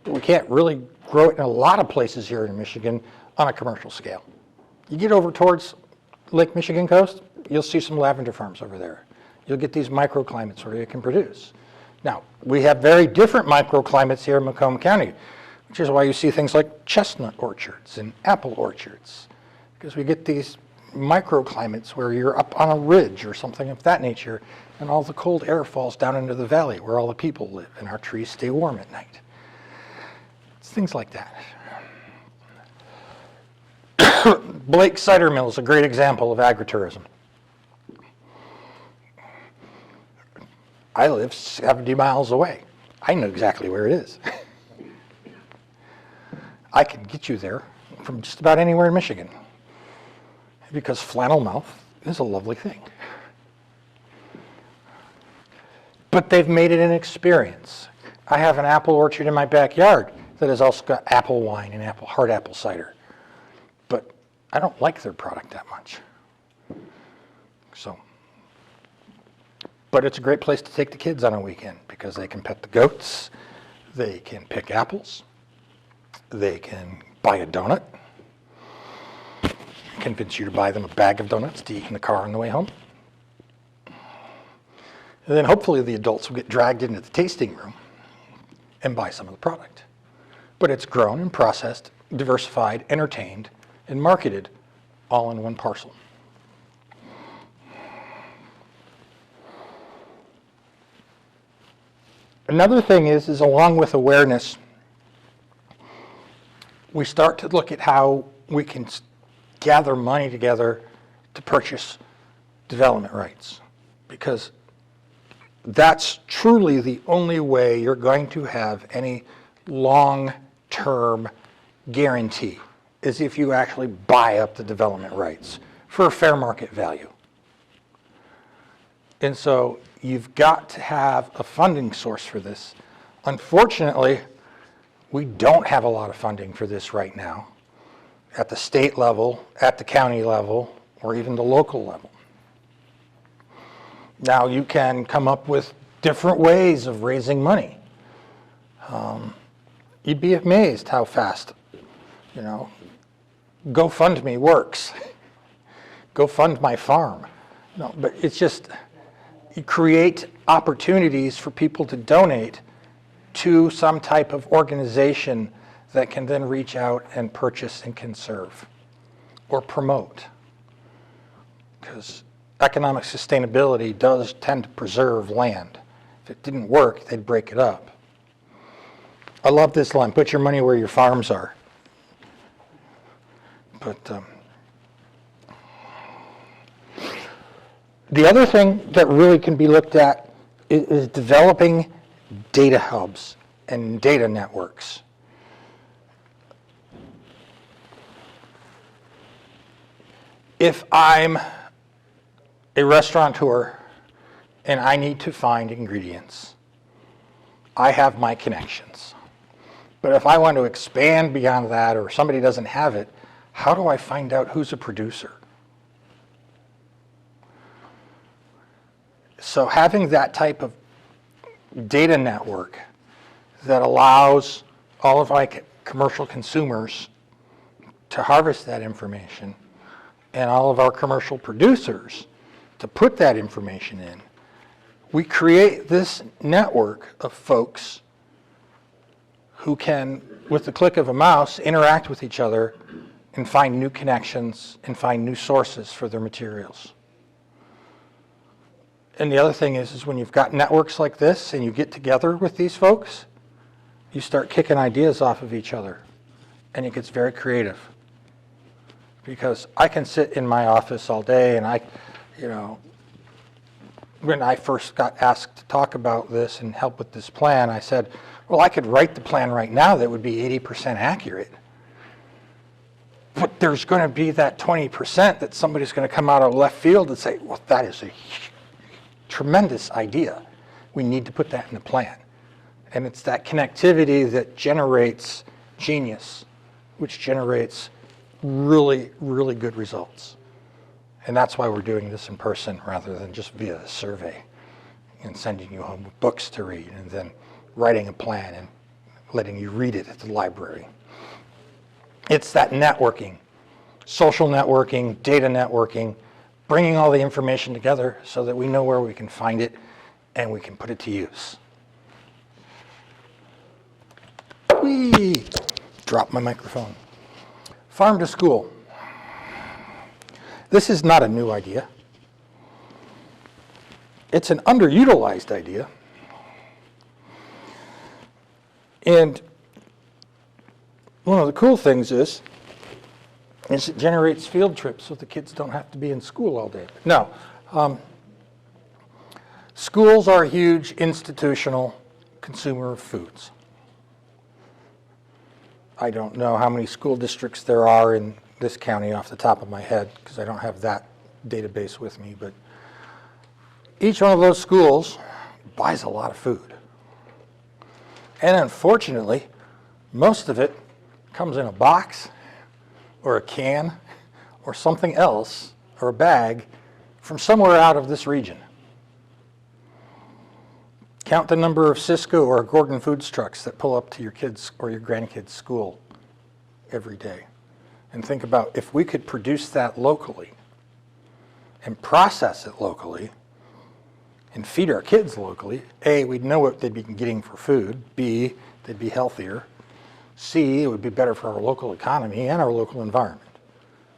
but we can't really grow it in a lot of places here in Michigan on a commercial scale. You get over towards Lake Michigan coast, you'll see some lavender farms over there. You'll get these microclimates where you can produce. Now, we have very different microclimates here in Macomb County, which is why you see things like chestnut orchards and apple orchards, because we get these microclimates where you're up on a ridge or something of that nature, and all the cold air falls down into the valley where all the people live, and our trees stay warm at night. It's things like that. Blake Cider Mill is a great example of agritourism. I live 70 miles away. I know exactly where it is. I can get you there from just about anywhere in Michigan because flannel mouth is a lovely thing. But they've made it an experience. I have an apple orchard in my backyard that has also got apple wine and hard apple cider. But I don't like their product that much. But it's a great place to take the kids on a weekend because they can pet the goats, they can pick apples, they can buy a donut, convince you to buy them a bag of donuts to eat in the car on the way home. And then hopefully the adults will get dragged into the tasting room and buy some of the product. But it's grown and processed, diversified, entertained, and marketed all in one parcel. Another thing is along with awareness, we start to look at how we can gather money together to purchase development rights, because that's truly the only way you're going to have any long-term guarantee, is if you actually buy up the development rights for a fair market value. And so you've got to have a funding source for this. Unfortunately, we don't have a lot of funding for this right now at the state level, at the county level, or even the local level. Now you can come up with different ways of raising money. You'd be amazed how fast, GoFundMe works. Go fund my farm. No, but it's just, you create opportunities for people to donate to some type of organization that can then reach out and purchase and conserve or promote. Because economic sustainability does tend to preserve land. If it didn't work, they'd break it up. I love this line, put your money where your farms are. But the other thing that really can be looked at is developing data hubs and data networks. If I'm a restaurateur and I need to find ingredients, I have my connections. But if I want to expand beyond that, or somebody doesn't have it, how do I find out who's a producer? So having that type of data network that allows all of my commercial consumers to harvest that information and all of our commercial producers to put that information in, we create this network of folks who can, with the click of a mouse, interact with each other and find new connections and find new sources for their materials. And the other thing is when you've got networks like this and you get together with these folks, you start kicking ideas off of each other, and it gets very creative. Because I can sit in my office all day and when I first got asked to talk about this and help with this plan, I said, well, I could write the plan right now that would be 80% accurate. But there's going to be that 20% that somebody's going to come out of left field and say, well, that is a tremendous idea. We need to put that in the plan. And it's that connectivity that generates genius, which generates really, really good results. And that's why we're doing this in person rather than just via a survey and sending you home with books to read and then writing a plan and letting you read it at the library. It's that networking, social networking, data networking, bringing all the information together so that we know where we can find it and we can put it to use. Whee! Drop my microphone. Farm to school. This is not a new idea. It's an underutilized idea. And one of the cool things is it generates field trips so the kids don't have to be in school all day. No. Schools are a huge institutional consumer of foods. I don't know how many school districts there are in this county off the top of my head because I don't have that database with me, but each one of those schools buys a lot of food. And unfortunately, most of it comes in a box or a can or something else or a bag from somewhere out of this region. Count the number of Cisco or Gordon Foods trucks that pull up to your kids' or your grandkids' school every day. And think about if we could produce that locally and process it locally and feed our kids locally, A, we'd know what they'd be getting for food. B, they'd be healthier. C, it would be better for our local economy and our local environment.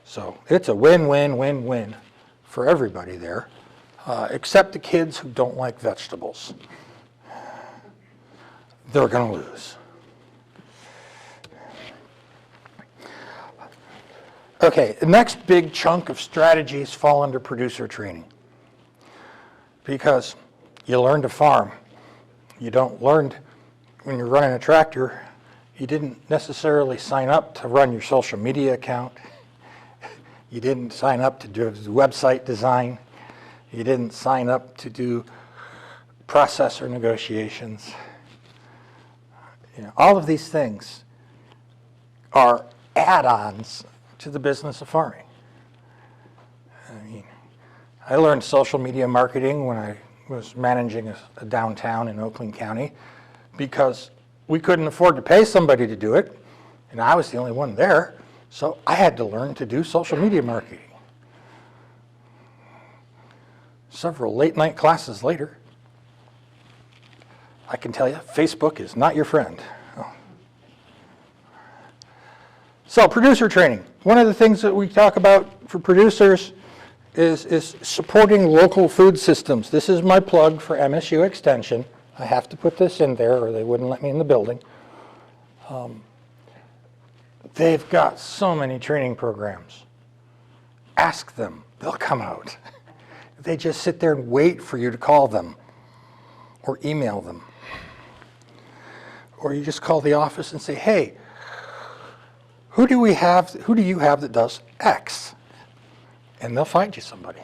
So it's a win-win-win-win for everybody there, except the kids who don't like vegetables. They're going to lose. Okay, the next big chunk of strategies fall under producer training. Because you learn to farm. You don't learn when you're running a tractor, you didn't necessarily sign up to run your social media account. You didn't sign up to do website design. You didn't sign up to do processor negotiations. You know, all of these things are add-ons to the business of farming. I mean, I learned social media marketing when I was managing a downtown in Oakland County because we couldn't afford to pay somebody to do it, and I was the only one there, so I had to learn to do social media marketing. Several late-night classes later, I can tell you, Facebook is not your friend. Oh. So, producer training. One of the things that we talk about for producers is supporting local food systems. This is my plug for MSU Extension. I have to put this in there or they wouldn't let me in the building. They've got so many training programs. Ask them, they'll come out. They just sit there and wait for you to call them or email them. Or you just call the office and say, hey, who do you have that does X? And they'll find you somebody.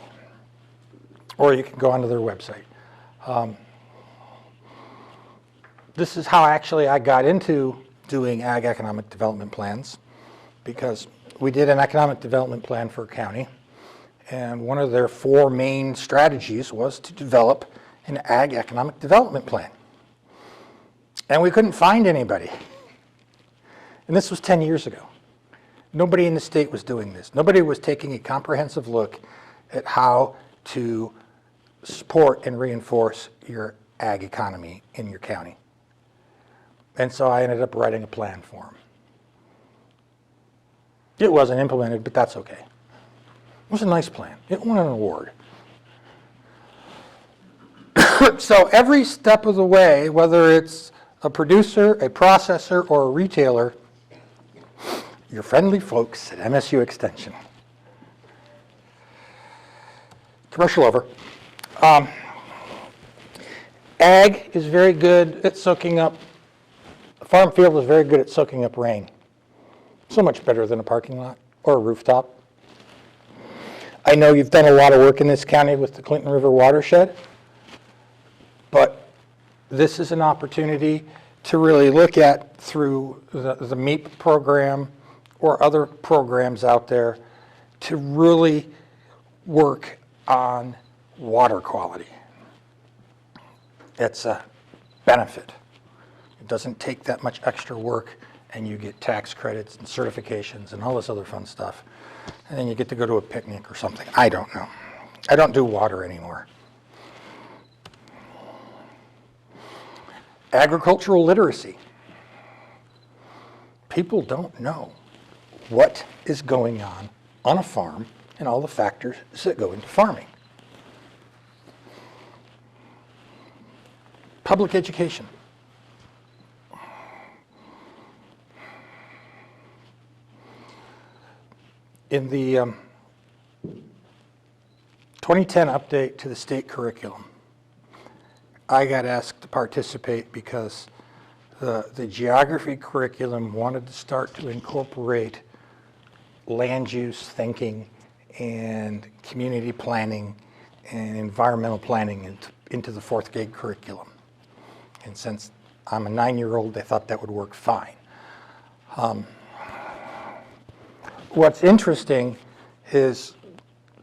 Or you can go onto their website. This is how actually I got into doing ag economic development plans, because we did an economic development plan for a county, and one of their 4 main strategies was to develop an ag economic development plan. And we couldn't find anybody. And this was 10 years ago. Nobody in the state was doing this. Nobody was taking a comprehensive look at how to support and reinforce your ag economy in your county. And so I ended up writing a plan for them. It wasn't implemented, but that's okay. It was a nice plan. It won an award. So every step of the way, whether it's a producer, a processor, or a retailer, your friendly folks at MSU Extension. Commercial over. Ag is very good at soaking up, a farm field is very good at soaking up rain. So much better than a parking lot or a rooftop. I know you've done a lot of work in this county with the Clinton River watershed, but this is an opportunity to really look at through the MEEP program or other programs out there to really work on water quality. It's a benefit. It doesn't take that much extra work, and you get tax credits and certifications and all this other fun stuff. And then you get to go to a picnic or something. I don't know. I don't do water anymore. Agricultural literacy. People don't know what is going on a farm and all the factors that go into farming. Public education. In the 2010 update to the state curriculum, I got asked to participate because the geography curriculum wanted to start to incorporate land use thinking and community planning and environmental planning into the fourth grade curriculum. And since I'm a 9-year-old, they thought that would work fine. What's interesting is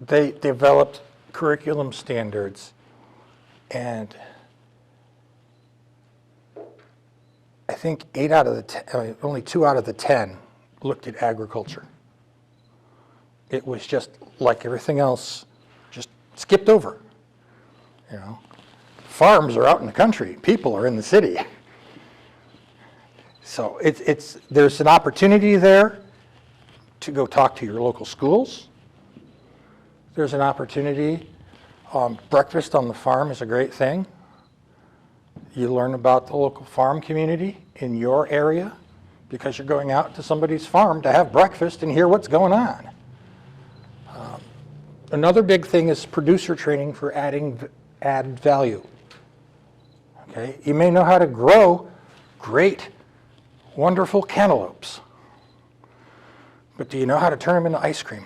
they developed curriculum standards, and I think only 2 out of the 10 looked at agriculture. It was just like everything else, just skipped over. You know, farms are out in the country, people are in the city. So there's an opportunity there to go talk to your local schools. There's an opportunity. Breakfast on the farm is a great thing. You learn about the local farm community in your area because you're going out to somebody's farm to have breakfast and hear what's going on. Another big thing is producer training for added value. Okay, you may know how to grow great, wonderful cantaloupes, but do you know how to turn them into ice cream?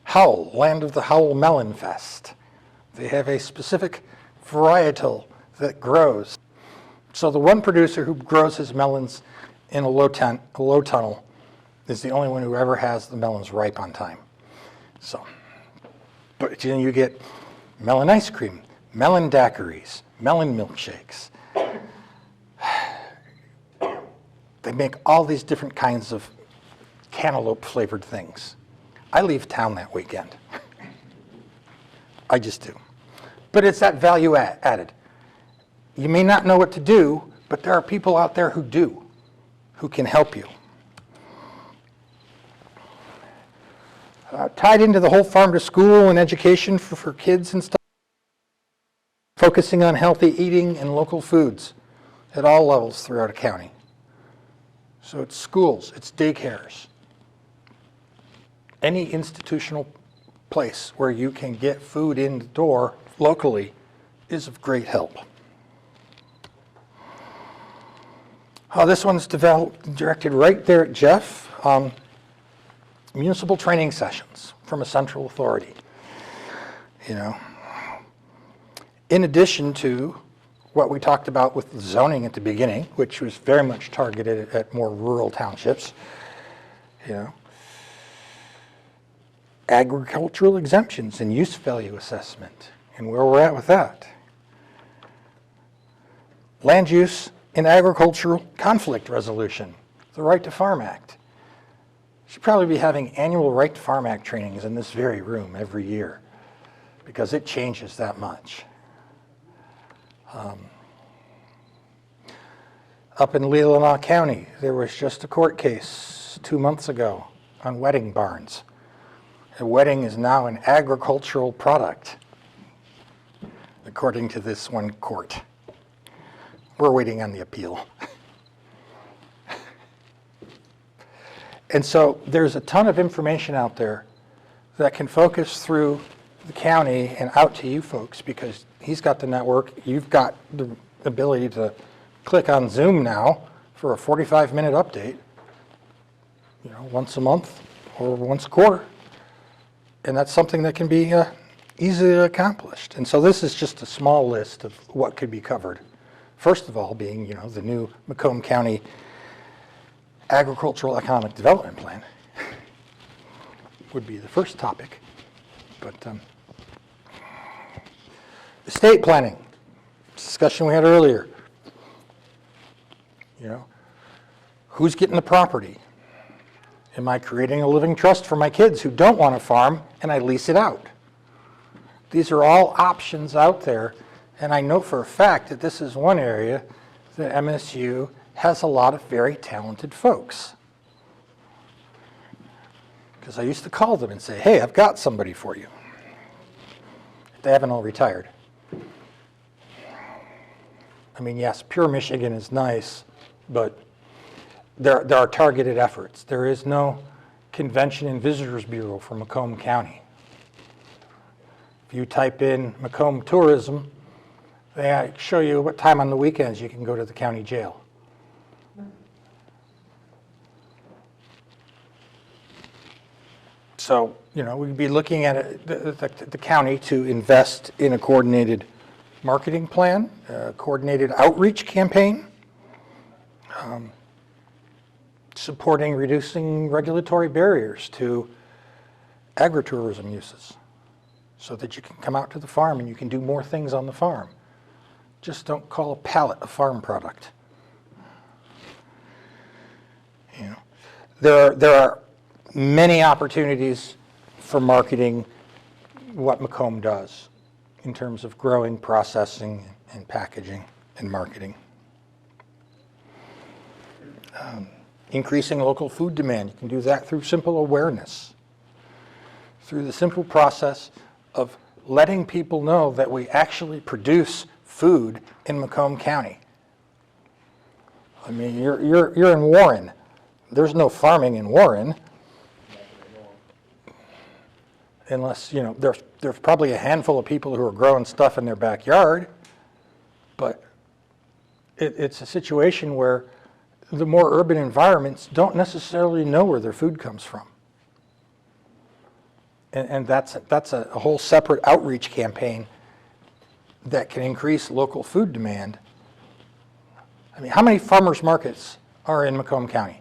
Howell, land of the Howell Melon Fest. They have a specific varietal that grows. So the one producer who grows his melons in a low tunnel is the only one who ever has the melons ripe on time. So, but you get melon ice cream, melon daiquiris, melon milkshakes. They make all these different kinds of cantaloupe flavored things. I leave town that weekend. I just do. But it's that value added. You may not know what to do, but there are people out there who do, who can help you. Tied into the whole farm to school and education for kids and stuff, focusing on healthy eating and local foods at all levels throughout a county. So it's schools, it's daycares, any institutional place where you can get food in the door locally is of great help. This one's directed right there at Jeff. Municipal training sessions from a central authority. You know, in addition to what we talked about with zoning at the beginning, which was very much targeted at more rural townships, you know, agricultural exemptions and use value assessment, and where we're at with that. Land use and agricultural conflict resolution, the Right to Farm Act. Should probably be having annual Right to Farm Act trainings in this very room every year because it changes that much. Up in Leelanau County, there was just a court case 2 months ago on wedding barns. A wedding is now an agricultural product, according to this one court. We're waiting on the appeal. And so there's a ton of information out there that can focus through the county and out to you folks because he's got the network. You've got the ability to click on Zoom now for a 45-minute update, you know, once a month or once a quarter. And that's something that can be easily accomplished. And so this is just a small list of what could be covered. First of all being, you know, the new Macomb County Agricultural Economic Development Plan would be the first topic. But estate planning, discussion we had earlier. You know, who's getting the property? Am I creating a living trust for my kids who don't want to farm and I lease it out? These are all options out there, and I know for a fact that this is one area that MSU has a lot of very talented folks. Because I used to call them and say, hey, I've got somebody for you. They haven't all retired. I mean, yes, Pure Michigan is nice, but there are targeted efforts. There is no Convention and Visitors Bureau for Macomb County. If you type in Macomb tourism, they show you what time on the weekends you can go to the county jail. So, we'd be looking at the county to invest in a coordinated marketing plan, a coordinated outreach campaign, supporting reducing regulatory barriers to agritourism uses so that you can come out to the farm and you can do more things on the farm. Just don't call a pallet a farm product. There are many opportunities for marketing what Macomb does in terms of growing, processing, and packaging and marketing. Increasing local food demand, you can do that through simple awareness, through the simple process of letting people know that we actually produce food in Macomb County. I mean, you're in Warren. There's no farming in Warren. Unless, there's probably a handful of people who are growing stuff in their backyard, but it's a situation where the more urban environments don't necessarily know where their food comes from. And that's a whole separate outreach campaign that can increase local food demand. I mean, how many farmers markets are in Macomb County?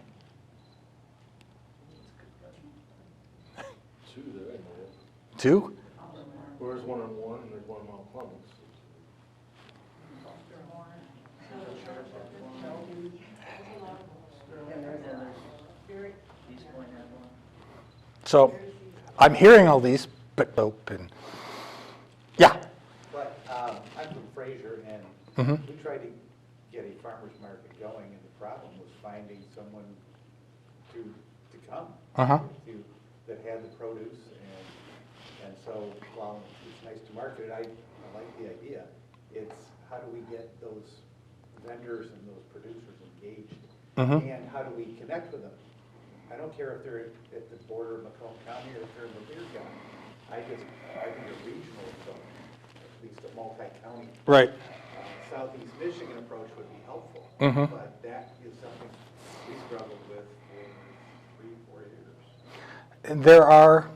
Two? Well, there's one on Warren and there's one on Mount Clemens. So I'm hearing all these, but open. Yeah. But I'm from Fraser, and we tried to get a farmer's market going, and the problem was finding someone to come that had the produce. And so while it's nice to market it, I like the idea. It's how do we get those vendors and those producers engaged? And how do we connect with them? I don't care if they're at the border of Macomb County or if they're in Revere County. I think a regional, at least a multi-county. Right. Southeast Michigan approach would be helpful. But that is something we struggled with for 3-4 years. And there are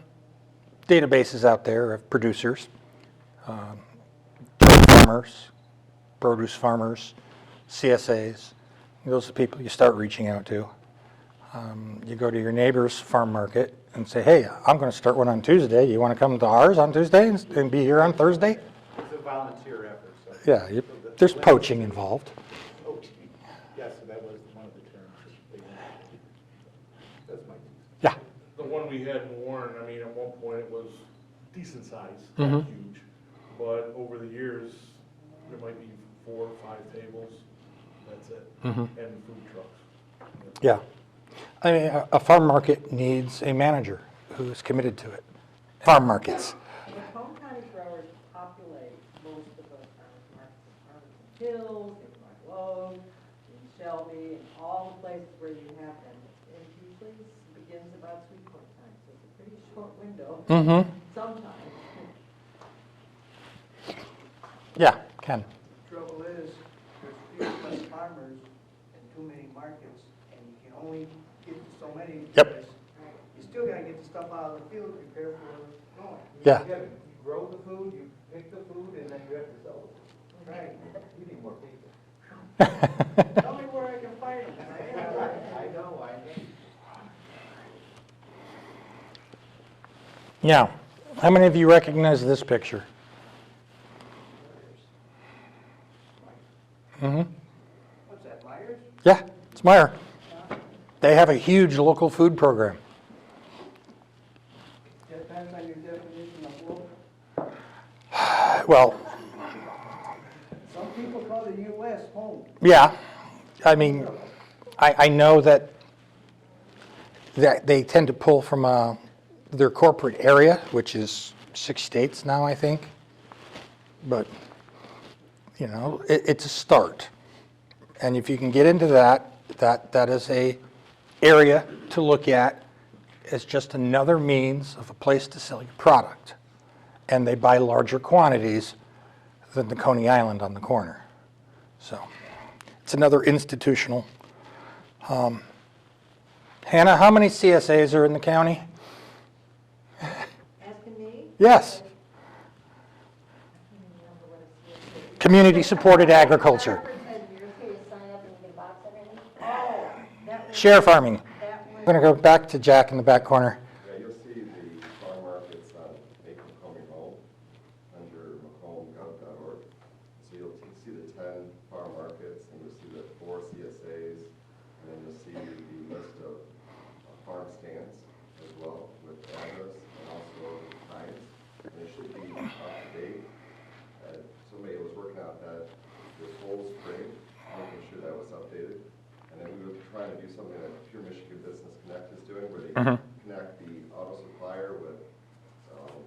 databases out there of producers, farmers, produce farmers, CSAs. Those are the people you start reaching out to. You go to your neighbor's farm market and say, hey, I'm going to start one on Tuesday. You want to come to ours on Tuesday and be here on Thursday? It's a volunteer effort. So Yeah, there's poaching involved. Poaching, yes, so that was one of the terms. That's my. Yeah. The one we had in Warren, I mean, at one point it was decent size, not huge. But over the years, there might be 4 or 5 tables, that's it, and food trucks. Yeah. I mean, a farm market needs a manager who's committed to it. Farm markets. Macomb County growers populate most of those farmers markets in Farmington Hills, in Marlowe, in Shelby, and all the places where you have them. It usually begins about sweet-corn time, so it's a pretty short window sometimes. Yeah, Ken. Trouble is, there's few less farmers and too many markets, and you can only get so many. Yep. because You still gotta get the stuff out of the field, prepare for going. Yeah. You grow the food, you pick the food, and then you have to sell the food. Right. You need more people. Tell me where I can find them. I know. Now, how many of you recognize this picture? What's that, Myers? Yeah, it's Meyer. They have a huge local food program. Depends on your definition of local. Well, Some people call the U.S. home. yeah, I mean, I know that they tend to pull from a their corporate area, which is 6 states now, I think. But, you know, it's a start. And if you can get into that is a area to look at as just another means of a place to sell your product. And they buy larger quantities than the Coney Island on the corner. So it's another institutional. Hannah, how many CSAs are in the county? Asking me? Yes. I can't even remember what it's. Community-supported agriculture. Oh, that was. Share farming. That was. I'm going to go back to Jack in the back corner. Yeah, you'll see the farm markets on Macomb Home under macomb.gov.org. So you'll see the 10 farm markets, and you'll see the 4 CSAs, and then you'll see the list of farm stands as well with address and also times. And it should be up to date. Somebody was working out that this whole spring, making sure that was updated. And then we were trying to do something that Pure Michigan Business Connect is doing, where they connect the auto supplier with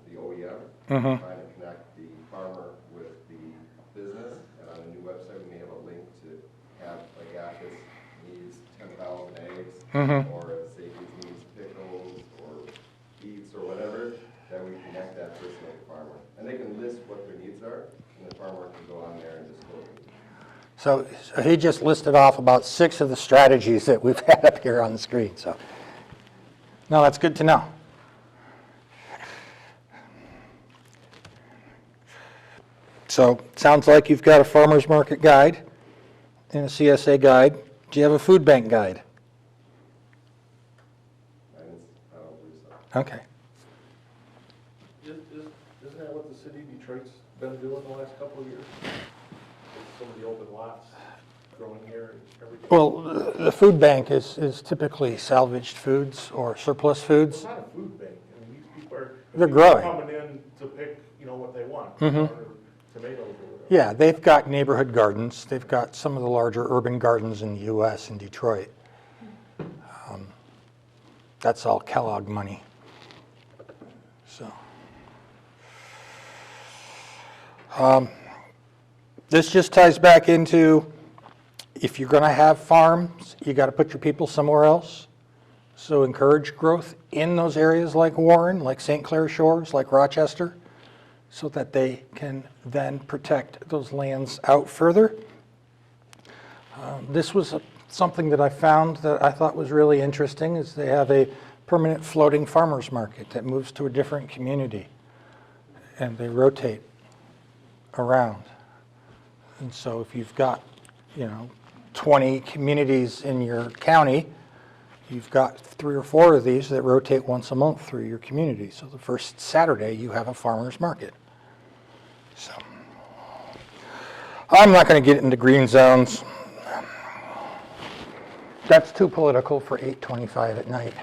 the OEM, trying to connect the farmer with the business. And on the new website, we may have a link to have, like, Atlas needs 10,000 eggs, or if Sadie's needs pickles or beets or whatever, then we connect that person with the farmer. And they can list what their needs are, and the farmer can go on there and just look. So he just listed off about 6 of the strategies that we've had up here on the screen. So, no, that's good to know. So, sounds like you've got a farmer's market guide and a CSA guide. Do you have a food bank guide? I don't believe so. Okay. Isn't that what the city of Detroit's been doing the last couple of years? With some of the open lots growing here and everything? Well, the food bank is typically salvaged foods or surplus foods. It's not a food bank. I mean, these people are. They're people are growing. coming in to pick, what they want. Or tomatoes or whatever. Yeah, they've got neighborhood gardens. They've got some of the larger urban gardens in the U.S. in Detroit. That's all Kellogg money. So, this just ties back into, if you're going to have farms, you got to put your people somewhere else. So encourage growth in those areas like Warren, like St. Clair Shores, like Rochester, so that they can then protect those lands out further. This was something that I found that I thought was really interesting, is they have a permanent floating farmers market that moves to a different community, and they rotate around. And so if you've got, 20 communities in your county, you've got 3 or 4 of these that rotate once a month through your community. So the first Saturday, you have a farmer's market. So I'm not going to get into green zones. That's too political for 8:25 at night.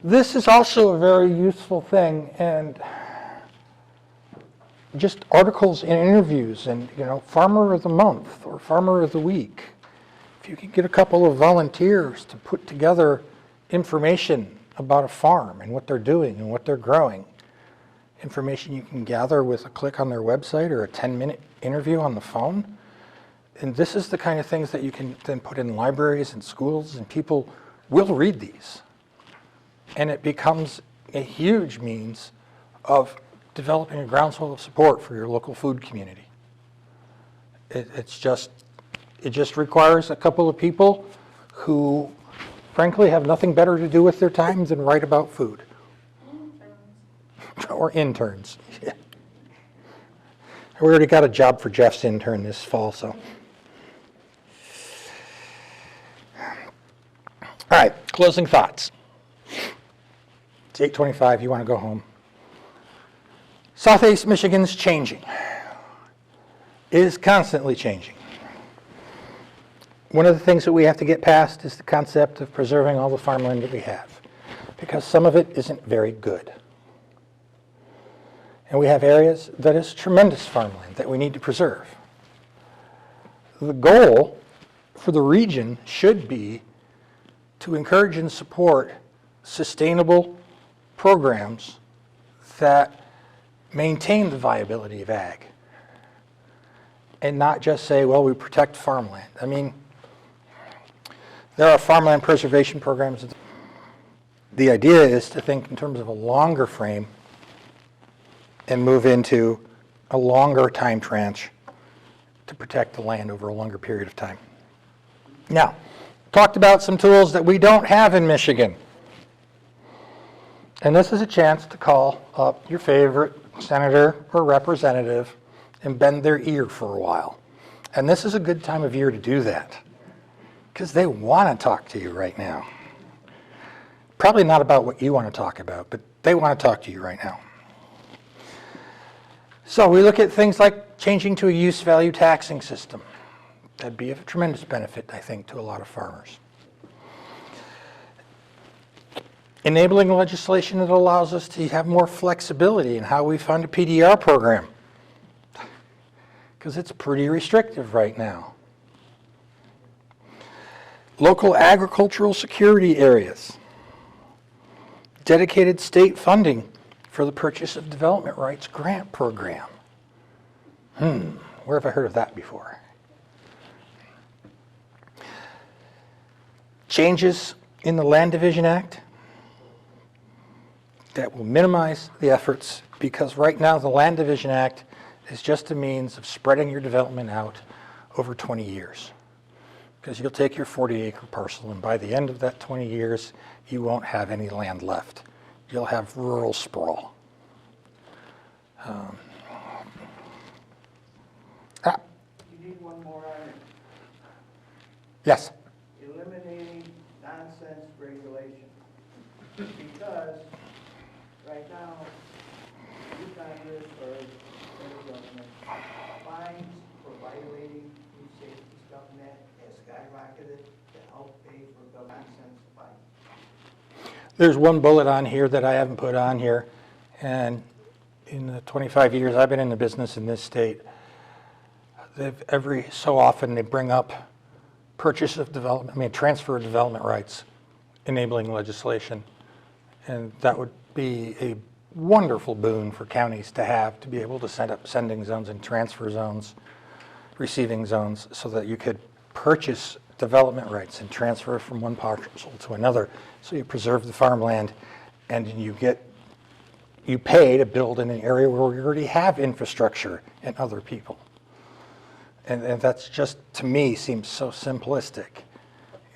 This is also a very useful thing, and just articles and interviews and, Farmer of the Month or Farmer of the Week. If you could get a couple of volunteers to put together information about a farm and what they're doing and what they're growing, information you can gather with a click on their website or a 10-minute interview on the phone. And this is the kind of things that you can then put in libraries and schools, and people will read these. And it becomes a huge means of developing a groundswell of support for your local food community. It just requires a couple of people who, frankly, have nothing better to do with their time than write about food. Or interns. Yeah. We already got a job for Jeff's intern this fall, so. All right, closing thoughts. It's 8:25, you want to go home. Southeast Michigan's changing. It is constantly changing. One of the things that we have to get past is the concept of preserving all the farmland that we have, because some of it isn't very good. And we have areas that is tremendous farmland that we need to preserve. The goal for the region should be to encourage and support sustainable programs that maintain the viability of ag and not just say, well, we protect farmland. I mean, there are farmland preservation programs. The idea is to think in terms of a longer frame and move into a longer time tranche to protect the land over a longer period of time. Now, talked about some tools that we don't have in Michigan. And this is a chance to call up your favorite senator or representative and bend their ear for a while. And this is a good time of year to do that because they want to talk to you right now. Probably not about what you want to talk about, but they want to talk to you right now. So we look at things like changing to a use value taxing system. That'd be of tremendous benefit, I think, to a lot of farmers. Enabling legislation that allows us to have more flexibility in how we fund a PDR program, because it's pretty restrictive right now. Local agricultural security areas. Dedicated state funding for the purchase of development rights grant program. Where have I heard of that before? Changes in the Land Division Act that will minimize the efforts, because right now the Land Division Act is just a means of spreading your development out over 20 years. Because you'll take your 40-acre parcel, and by the end of that 20 years, you won't have any land left. You'll have rural sprawl. You need one more on it. Yes. Eliminating nonsense regulation. Because right now, new Congress or federal government fines for violating food safety stuff and that has skyrocketed to help pay for the nonsense fine. There's one bullet on here that I haven't put on here, and in the 25 years I've been in the business in this state, every so often they bring up transfer of development rights, enabling legislation, and that would be a wonderful boon for counties to be able to set up sending zones and transfer zones, receiving zones, so that you could purchase development rights and transfer from one parcel to another, so you preserve the farmland and you pay to build in an area where we already have infrastructure and other people. And that's just, to me, seems so simplistic.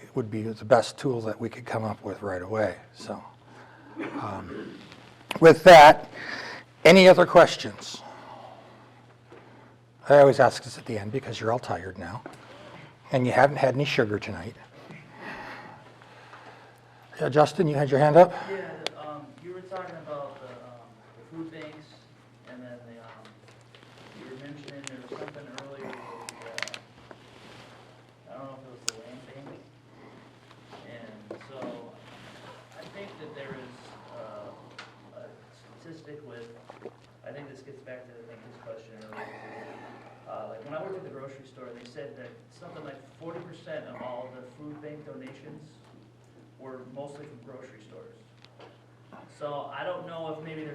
It would be the best tool that we could come up with right away. So, with that, any other questions? I always ask this at the end because you're all tired now, and you haven't had any sugar tonight. Yeah, Justin, you had your hand up? Yeah, you were talking about the food banks, and then you were mentioning there was something earlier with, I don't know if it was the land bank. And so I think that there is a statistic with, I think this gets back to his question earlier. Like when I worked at the grocery store, they said that something like 40% of all the food bank donations were mostly from grocery stores. So I don't know if maybe there's